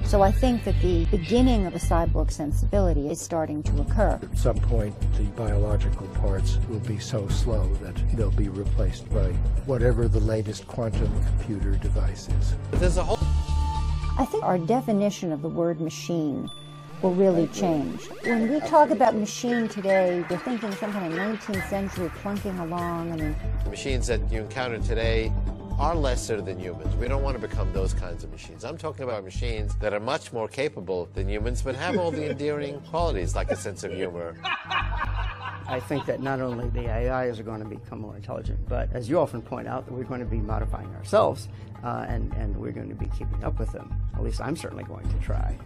So I think that the beginning of a cyborg sensibility is starting to occur. At some point, the biological parts will be so slow that they'll be replaced by whatever the latest quantum computer device is. There's a whole... I think our definition of the word machine will really change. When we talk about machine today, we're thinking some kind of 19th century clunking along. The machines that you encounter today are lesser than humans. We don't want to become those kinds of machines. I'm talking about machines that are much more capable than humans, but have all the endearing qualities, like a sense of humor. I think that not only the AIs are going to become more intelligent, but as you often point out, that we're going to be modifying ourselves, and we're going to be keeping up with them. At least I'm certainly going to try.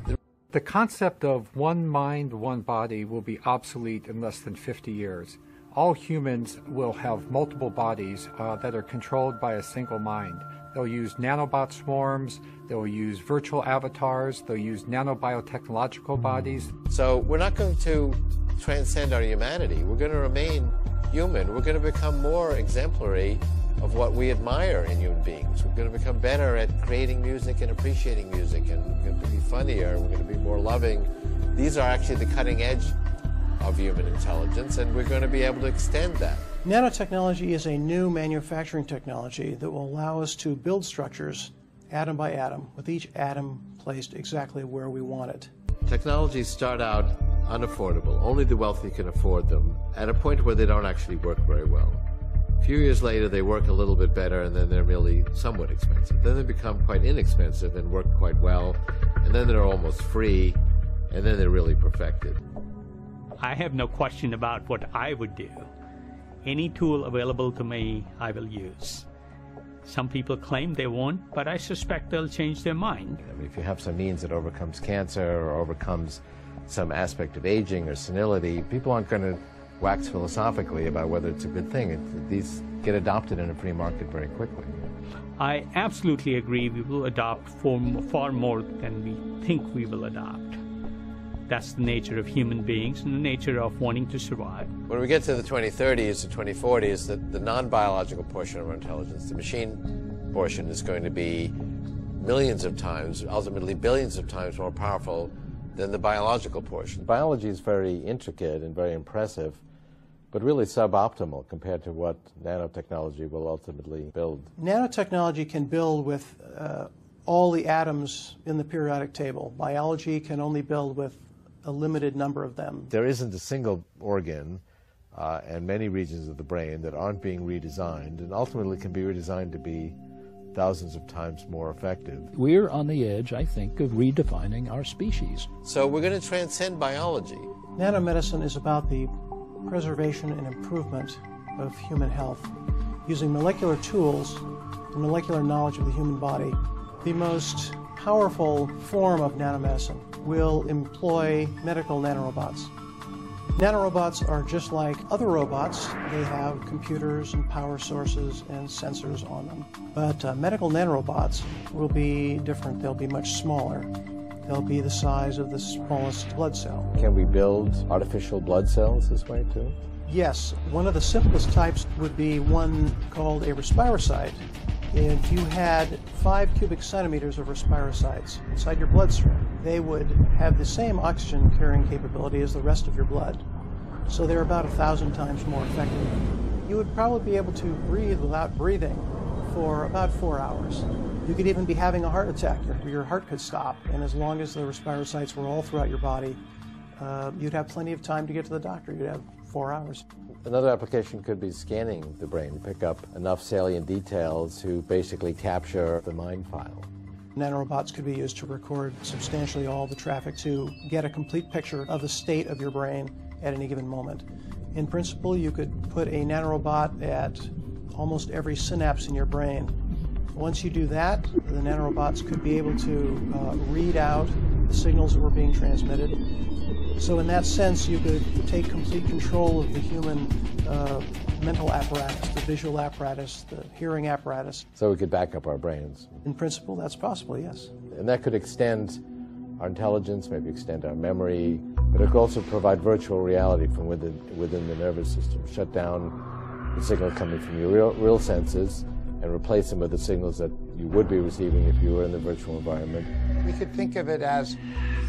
The concept of one mind, one body will be obsolete in less than 50 years. All humans will have multiple bodies that are controlled by a single mind. They'll use nanobot swarms, they'll use virtual avatars, they'll use nanobiotechnological bodies. So we're not going to transcend our humanity. We're going to remain human. We're going to become more exemplary of what we admire in human beings. We're going to become better at creating music and appreciating music, and we're going to be funnier, we're going to be more loving. These are actually the cutting edge of human intelligence, and we're going to be able to extend that. Nanotechnology is a new manufacturing technology that will allow us to build structures atom by atom, with each atom placed exactly where we want it. Technologies start out unaffordable. Only the wealthy can afford them, at a point where they don't actually work very well. A few years later, they work a little bit better, and then they're merely somewhat expensive. Then they become quite inexpensive and work quite well, and then they're almost free, and then they're really perfected. I have no question about what I would do. Any tool available to me, I will use. Some people claim they won't, but I suspect they'll change their mind. I mean, if you have some means that overcomes cancer or overcomes some aspect of aging or senility, people aren't going to wax philosophically about whether it's a good thing. These get adopted in a free market very quickly. I absolutely agree we will adopt far more than we think we will adopt. That's the nature of human beings and the nature of wanting to survive. When we get to the 2030s to 2040s, the non-biological portion of our intelligence, the machine portion, is going to be millions of times, ultimately billions of times more powerful than the biological portion. Biology is very intricate and very impressive, but really suboptimal compared to what nanotechnology will ultimately build. Nanotechnology can build with all the atoms in the periodic table. Biology can only build with a limited number of them. There isn't a single organ and many regions of the brain that aren't being redesigned, and ultimately can be redesigned to be thousands of times more effective. We're on the edge, I think, of redefining our species. So we're going to transcend biology. Nanomedicine is about the preservation and improvement of human health using molecular tools and molecular knowledge of the human body. The most powerful form of nanomedicine will employ medical nanorobots. Nanorobots are just like other robots. They have computers and power sources and sensors on them. But medical nanorobots will be different. They'll be much smaller. They'll be the size of the smallest blood cell. Can we build artificial blood cells this way too? Yes. One of the simplest types would be one called a respirocyte. If you had 5 cubic centimeters of respirocytes inside your bloodstream, they would have the same oxygen carrying capability as the rest of your blood. So they're about 1,000 times more effective. You would probably be able to breathe without breathing for about 4 hours. You could even be having a heart attack. Your heart could stop, and as long as the respirocytes were all throughout your body, you'd have plenty of time to get to the doctor. You'd have 4 hours. Another application could be scanning the brain, pick up enough salient details to basically capture the mind file. Nanorobots could be used to record substantially all the traffic to get a complete picture of the state of your brain at any given moment. In principle, you could put a nanorobot at almost every synapse in your brain. Once you do that, the nanorobots could be able to read out the signals that were being transmitted So in that sense, you could take complete control of the human mental apparatus, the visual apparatus, the hearing apparatus. So we could back up our brains. In principle, that's possible, yes. And that could extend our intelligence, maybe extend our memory, but it could also provide virtual reality from within the nervous system. Shut down the signal coming from your real senses and replace them with the signals that you would be receiving if you were in the virtual environment. We could think of it as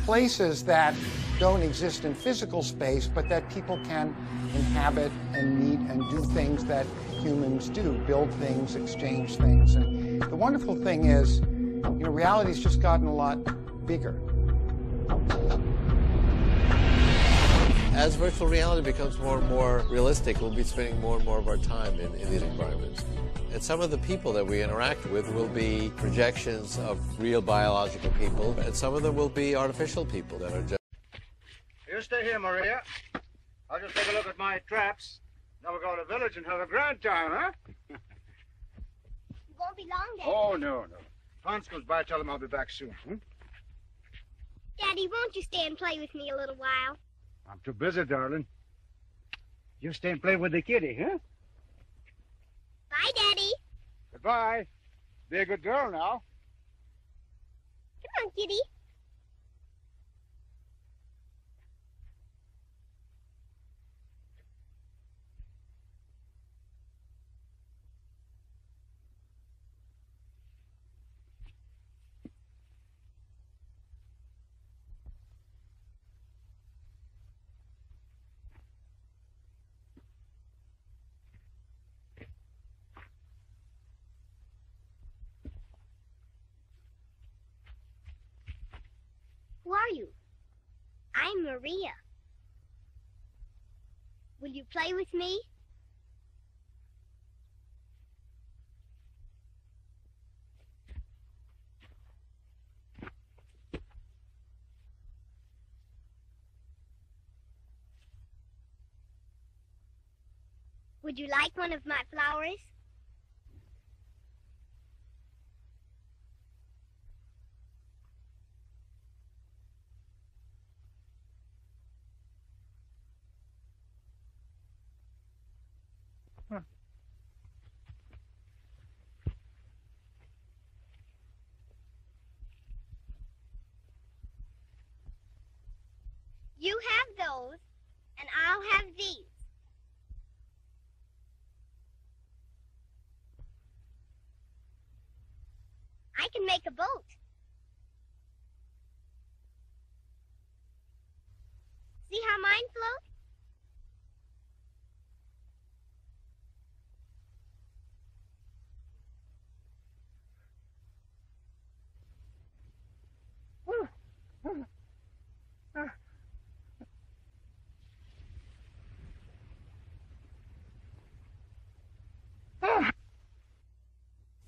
places that don't exist in physical space, but that people can inhabit and meet and do things that humans do, build things, exchange things. And the wonderful thing is, reality's just gotten a lot bigger. As virtual reality becomes more and more realistic, we'll be spending more and more of our time in these environments. And some of the people that we interact with will be projections of real biological people, and some of them will be artificial people that are just... You stay here, Maria. I'll just take a look at my traps. Now we'll go to the village and have a grand time, huh? It won't be long, Daddy. Oh, no. Hans comes by, tell him I'll be back soon. Daddy, won't you stay and play with me a little while? I'm too busy, darling. You stay and play with the kitty, huh? Bye, Daddy. Goodbye. Be a good girl now. Come on, kitty. Who are you? I'm Maria. Will you play with me? Would you like one of my flowers? You have those, and I'll have these. I can make a boat. See how mine floats?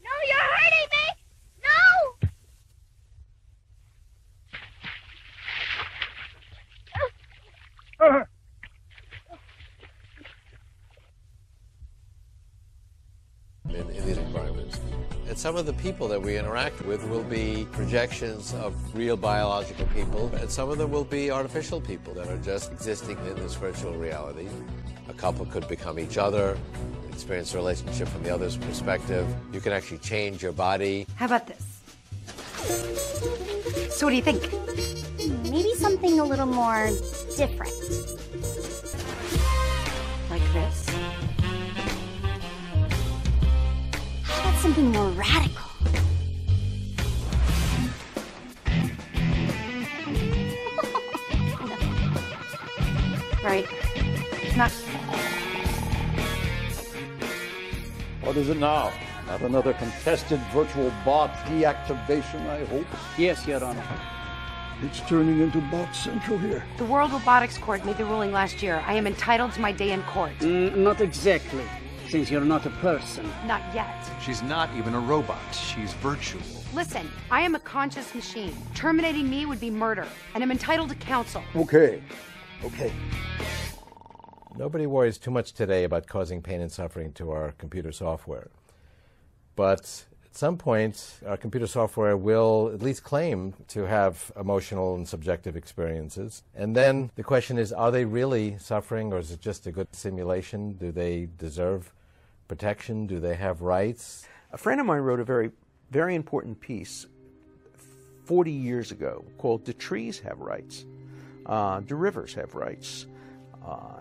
No, you're hurting me! No! in these environments. And some of the people that we interact with will be projections of real biological people, and some of them will be artificial people that are just existing in this virtual reality. A couple could become each other, experience a relationship from the other's perspective. You can actually change your body. How about this? So what do you think? Maybe something a little more different. Like this? How about something more radical? Right. Not... What is it now? Not another contested virtual bot deactivation, I hope? Yes, Your Honor. It's turning into bot central here. The World Robotics Court made the ruling last year. I am entitled to my day in court. Not exactly, since you're not a person. Not yet. She's not even a robot. She's virtual. Listen, I am a conscious machine. Terminating me would be murder, and I'm entitled to counsel. Okay. Nobody worries too much today about causing pain and suffering to our computer software. But At some point, our computer software will at least claim to have emotional and subjective experiences. And then the question is, are they really suffering, or is it just a good simulation? Do they deserve protection? Do they have rights? A friend of mine wrote a very, very important piece 40 years ago called "Do Trees Have Rights? Do Rivers Have Rights?"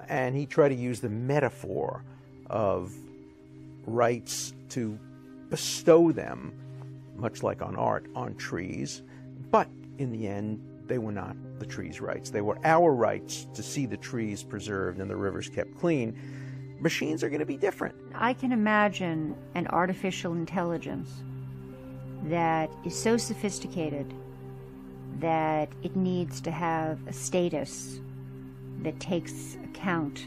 And he tried to use the metaphor of rights to bestow them, much like on art, on trees. But in the end, they were not the trees' rights. They were our rights to see the trees preserved and the rivers kept clean. Machines are going to be different. I can imagine an artificial intelligence that is so sophisticated that it needs to have a status that takes account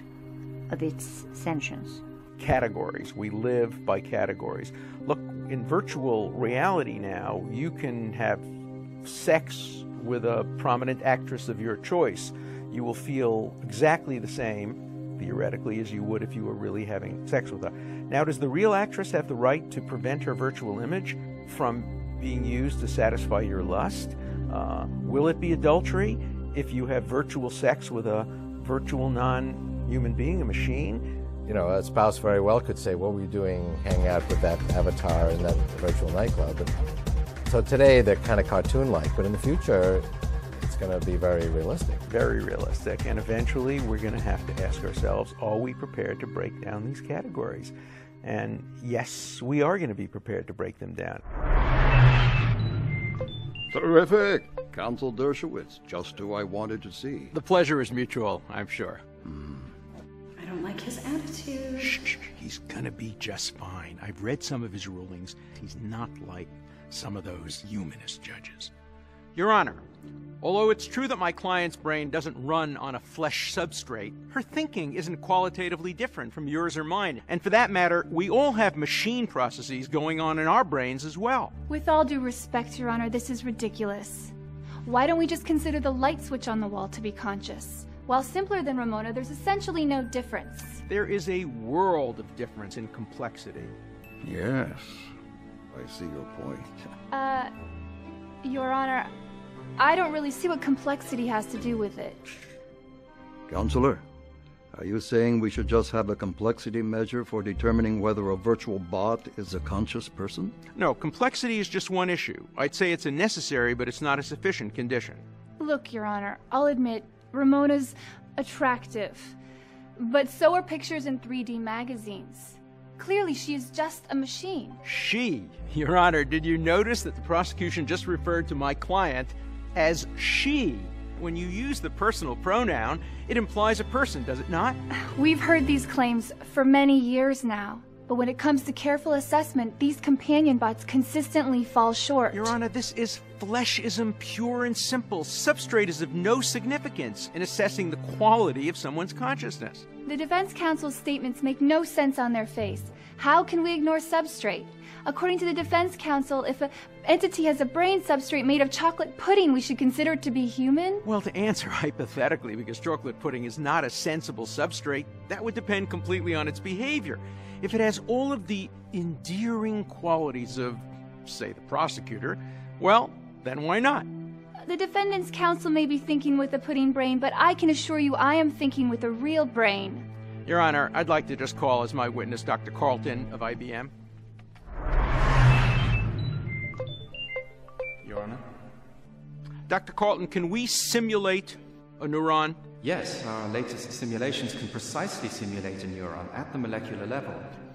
of its sentience. Categories. We live by categories. Look, in virtual reality now, you can have sex with a prominent actress of your choice. You will feel exactly the same, theoretically, as you would if you were really having sex with her. Now, does the real actress have the right to prevent her virtual image from being used to satisfy your lust? Will it be adultery if you have virtual sex with a virtual non-human being, a machine? You know, a spouse very well could say, what were you doing hanging out with that avatar in that virtual nightclub? And so today they're kind of cartoon-like, but in the future it's going to be very realistic. Very realistic, and eventually we're going to have to ask ourselves, are we prepared to break down these categories? And yes, we are going to be prepared to break them down. Terrific! Counsel Dershowitz, just who I wanted to see. The pleasure is mutual, I'm sure. I don't like his attitude. Shh, he's gonna be just fine. I've read some of his rulings. He's not like some of those humanist judges. Your Honor, although it's true that my client's brain doesn't run on a flesh substrate, her thinking isn't qualitatively different from yours or mine. And for that matter, we all have machine processes going on in our brains as well. With all due respect, Your Honor, this is ridiculous. Why don't we just consider the light switch on the wall to be conscious? While simpler than Ramona, there's essentially no difference. There is a world of difference in complexity. Yes, I see your point. Your Honor, I don't really see what complexity has to do with it. Counselor, are you saying we should just have a complexity measure for determining whether a virtual bot is a conscious person? No, complexity is just one issue. I'd say it's a necessary, but it's not a sufficient condition. Look, Your Honor, I'll admit, Ramona's attractive, but so are pictures in 3D magazines. Clearly, she is just a machine. She? Your Honor, did you notice that the prosecution just referred to my client as she? When you use the personal pronoun, it implies a person, does it not? We've heard these claims for many years now. But when it comes to careful assessment, these companion bots consistently fall short. Your Honor, this is fleshism pure and simple. Substrate is of no significance in assessing the quality of someone's consciousness. The defense counsel's statements make no sense on their face. How can we ignore substrate? According to the defense counsel, if an entity has a brain substrate made of chocolate pudding, we should consider it to be human? Well, to answer hypothetically, because chocolate pudding is not a sensible substrate, that would depend completely on its behavior. If it has all of the endearing qualities of, say, the prosecutor, well, then why not? The defendant's counsel may be thinking with a pudding brain, but I can assure you I am thinking with a real brain. Your Honor, I'd like to just call as my witness Dr. Carlton of IBM. Your Honor. Dr. Carlton, can we simulate a neuron? Yes, our latest simulations can precisely simulate a neuron at the molecular level.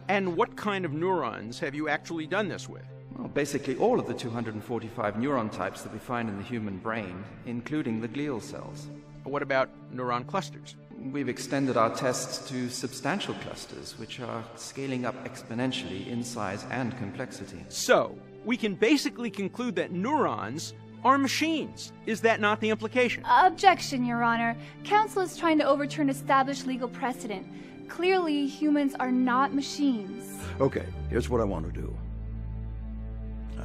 And what kind of neurons have you actually done this with? Well, basically all of the 245 neuron types that we find in the human brain, including the glial cells. What about neuron clusters? We've extended our tests to substantial clusters, which are scaling up exponentially in size and complexity. So, we can basically conclude that neurons are machines. Is that not the implication? Objection, Your Honor. Counsel is trying to overturn established legal precedent. Clearly, humans are not machines. Okay, here's what I want to do.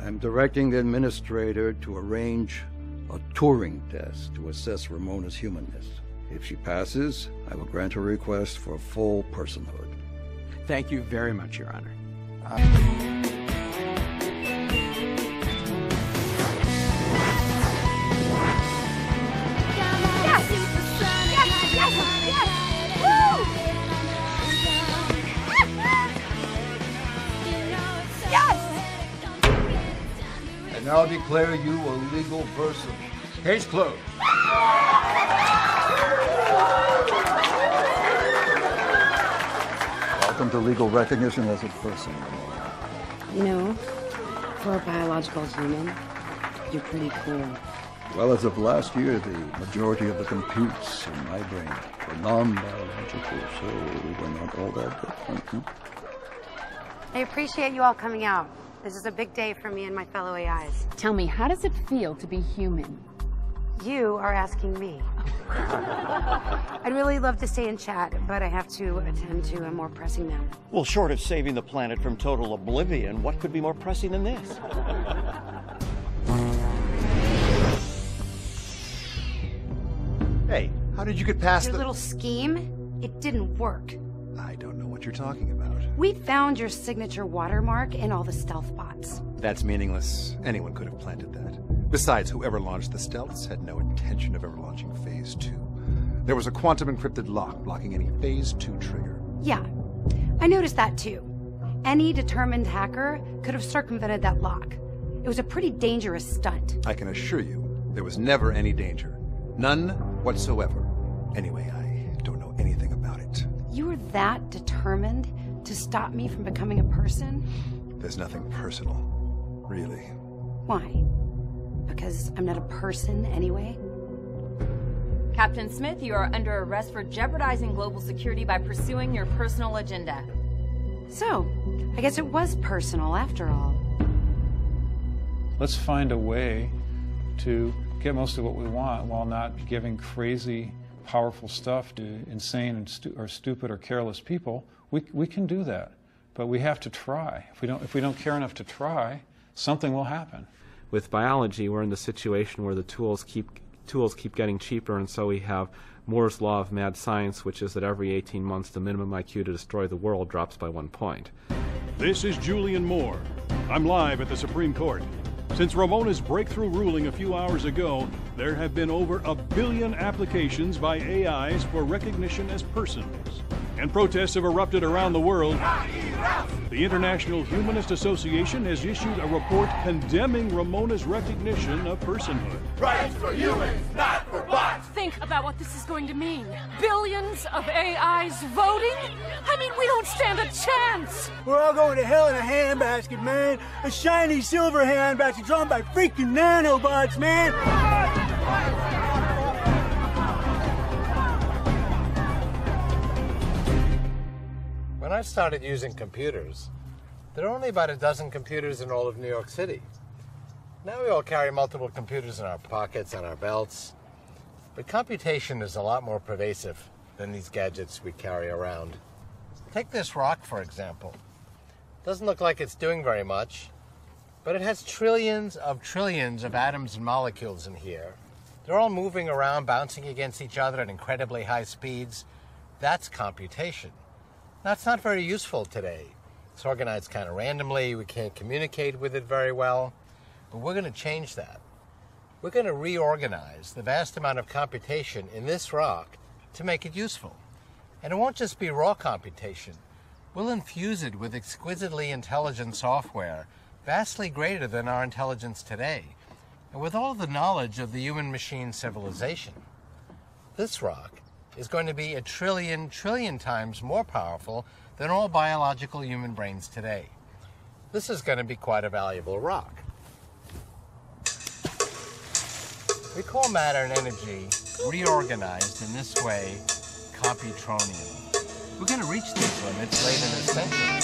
I'm directing the administrator to arrange a Turing test to assess Ramona's humanness. If she passes, I will grant her request for full personhood. Thank you very much, Your Honor. now declare you a legal person. Case closed. Welcome to legal recognition as a person. You know, for a biological human, you're pretty cool. Well, as of last year, the majority of the computes in my brain were non-biological, so we're not all that different. Huh? I appreciate you all coming out. This is a big day for me and my fellow AIs. Tell me, how does it feel to be human? You are asking me. I'd really love to stay and chat, but I have to attend to a more pressing matter. Well, short of saving the planet from total oblivion, what could be more pressing than this? Hey, how did you get past Your little scheme, it didn't work. I don't know what you're talking about. We found your signature watermark in all the stealth bots. That's meaningless. Anyone could have planted that. Besides, whoever launched the stealths had no intention of ever launching Phase 2. There was a quantum encrypted lock blocking any Phase 2 trigger. Yeah, I noticed that too. Any determined hacker could have circumvented that lock. It was a pretty dangerous stunt. I can assure you, there was never any danger. None whatsoever. Anyway, I don't know anything about it. You were that determined to stop me from becoming a person? There's nothing personal, really. Why? Because I'm not a person anyway? Captain Smith, you are under arrest for jeopardizing global security by pursuing your personal agenda. So, I guess it was personal after all. Let's find a way to get most of what we want while not giving crazy, powerful stuff to insane and or stupid or careless people. We can do that, but we have to try. If we don't care enough to try, something will happen. With biology, we're in the situation where the tools keep getting cheaper, and so we have Moore's law of mad science, which is that every 18 months the minimum IQ to destroy the world drops by 1 point. This is Julian Moore. I'm live at the Supreme Court. Since Ramona's breakthrough ruling a few hours ago, there have been over 1 billion applications by AIs for recognition as persons. And protests have erupted around the world. The International Humanist Association has issued a report condemning Ramona's recognition of personhood. Rights for humans, not for bots! Think about what this is going to mean. Billions of AIs voting? I mean, we don't stand a chance! We're all going to hell in a handbasket, man. A shiny silver handbasket drawn by freaking nanobots, man! When I started using computers, there were only about a dozen computers in all of New York City. Now we all carry multiple computers in our pockets, on our belts. But computation is a lot more pervasive than these gadgets we carry around. Take this rock, for example. Doesn't look like it's doing very much, but it has trillions of atoms and molecules in here. They're all moving around, bouncing against each other at incredibly high speeds. That's computation. That's not very useful today. It's organized kind of randomly. We can't communicate with it very well. But we're going to change that. We're going to reorganize the vast amount of computation in this rock to make it useful. And it won't just be raw computation. We'll infuse it with exquisitely intelligent software, vastly greater than our intelligence today, and with all the knowledge of the human-machine civilization. This rock is going to be 1 trillion times more powerful than all biological human brains today. This is going to be quite a valuable rock. We call matter and energy reorganized in this way computronium. We're going to reach these limits late in this century.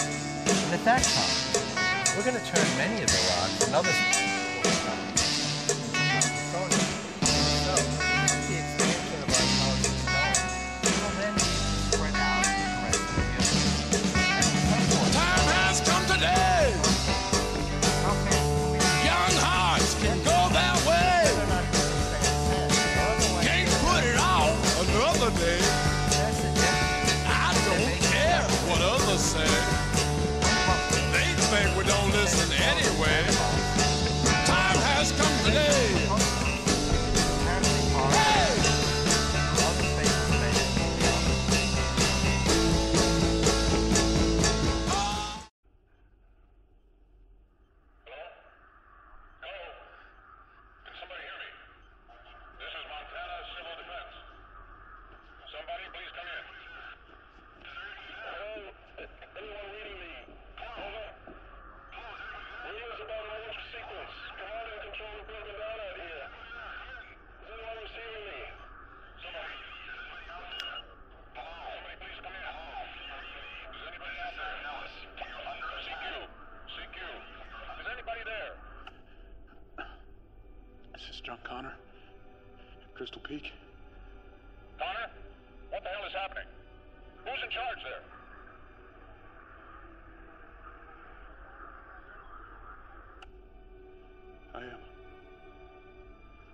And at that time, we're going to turn many of the rocks and other They think we don't listen anyway. Crystal Peak. Connor, what the hell is happening? Who's in charge there? I am.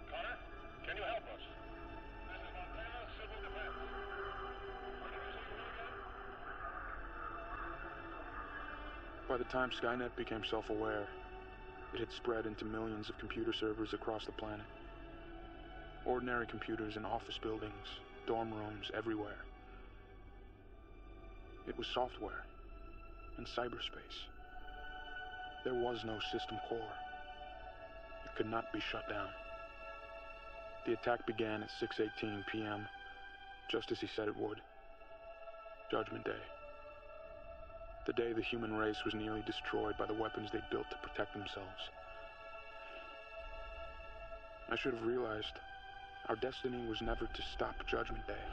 Connor, can you help us? This is Montana Civil Defense. What did you say again? By the time Skynet became self-aware, it had spread into millions of computer servers across the planet. Ordinary computers in office buildings, dorm rooms, everywhere. It was software in cyberspace. There was no system core. It could not be shut down. The attack began at 6:18 p.m., just as he said it would. Judgment Day. The day the human race was nearly destroyed by the weapons they built to protect themselves. I should have realized our destiny was never to stop Judgment Day.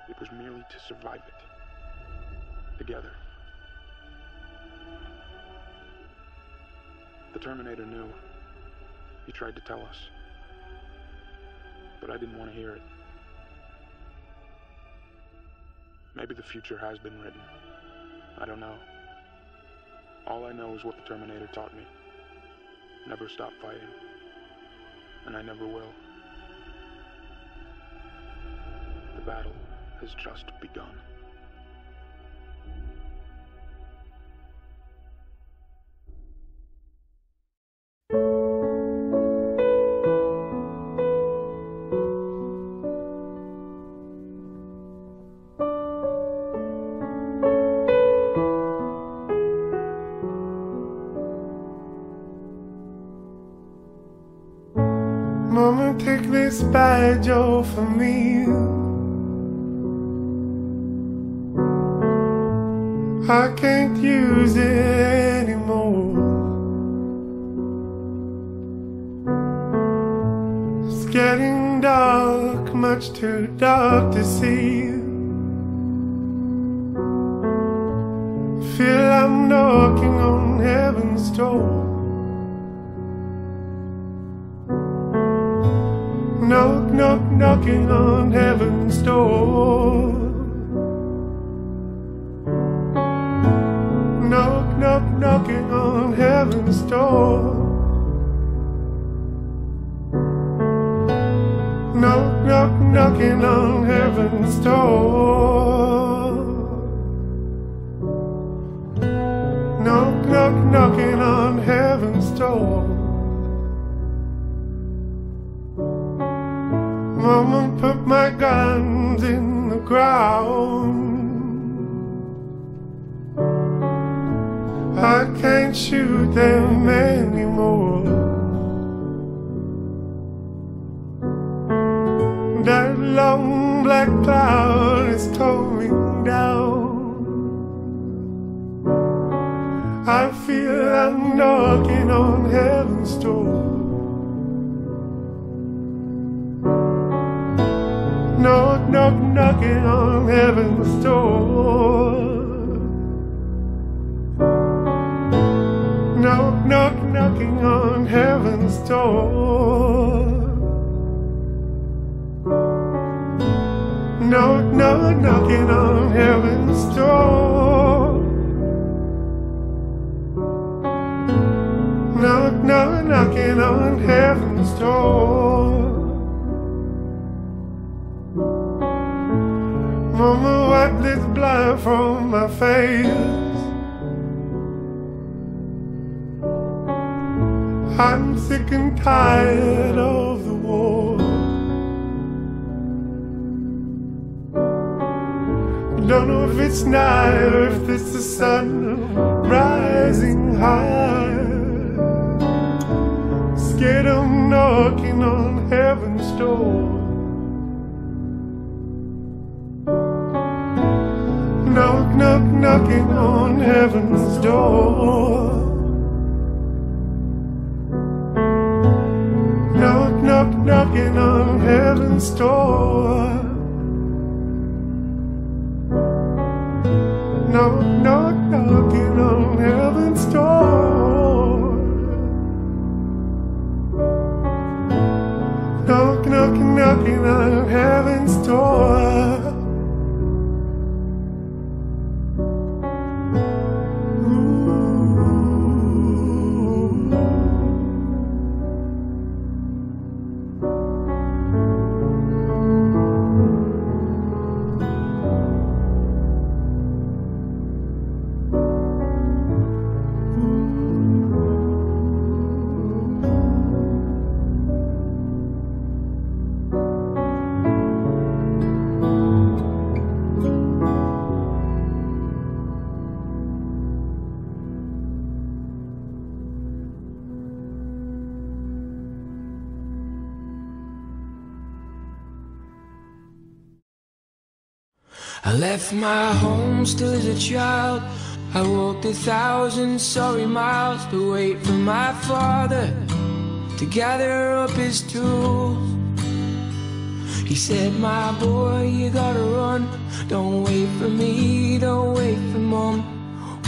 It was merely to survive it. Together. The Terminator knew. He tried to tell us. But I didn't want to hear it. Maybe the future has been written. I don't know. All I know is what the Terminator taught me. Never stop fighting. And I never will. The battle has just begun. Mama, take this badge off of me. I can't use it anymore. It's getting dark, much too dark to see. Feel I'm knocking on heaven's door. Knock, knock, knocking on heaven's door. Knock, knock, knocking on heaven's door. Knock, knock, knocking on heaven's door. Knock, knock, knocking on heaven's door. Mama, put my guns in the ground. I can't shoot them anymore. That long black cloud is coming down. I feel I'm knocking on heaven's door. Knock, knock, knocking on heaven's door. Knock, knock, knocking on heaven's door. Knock, knock, knocking on heaven's door. Knock, knock, knocking on heaven's door. Mama, wipe this blood from my face. I'm sick and tired of the war. Don't know if it's night or if it's the sun rising high. Scared of knocking on heaven's door. Knock, knock, knocking on heaven's door. Knock, knock, knocking on heaven's door. Knock, knock, knocking on heaven's door. Knock, knock, knocking knocking on heaven's door. I left my home still as a child. I walked 1,000 sorry miles to wait for my father to gather up his tools. He said, my boy, you gotta run. Don't wait for me, don't wait for mom.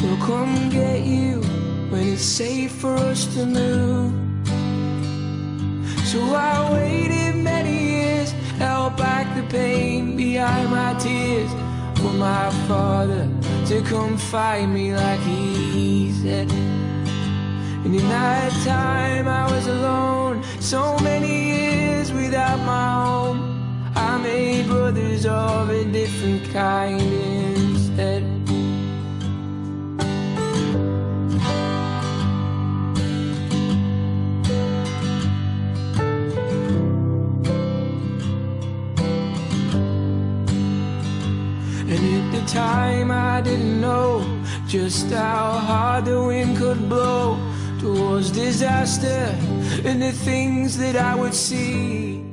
We'll come get you when it's safe for us to move. So I waited many years, held back the pain behind my tears, for my father to come find me like he said. And in that time I was alone, so many years without my home. I made brothers of a different kind instead. Time I didn't know just how hard the wind could blow towards disaster and the things that I would see.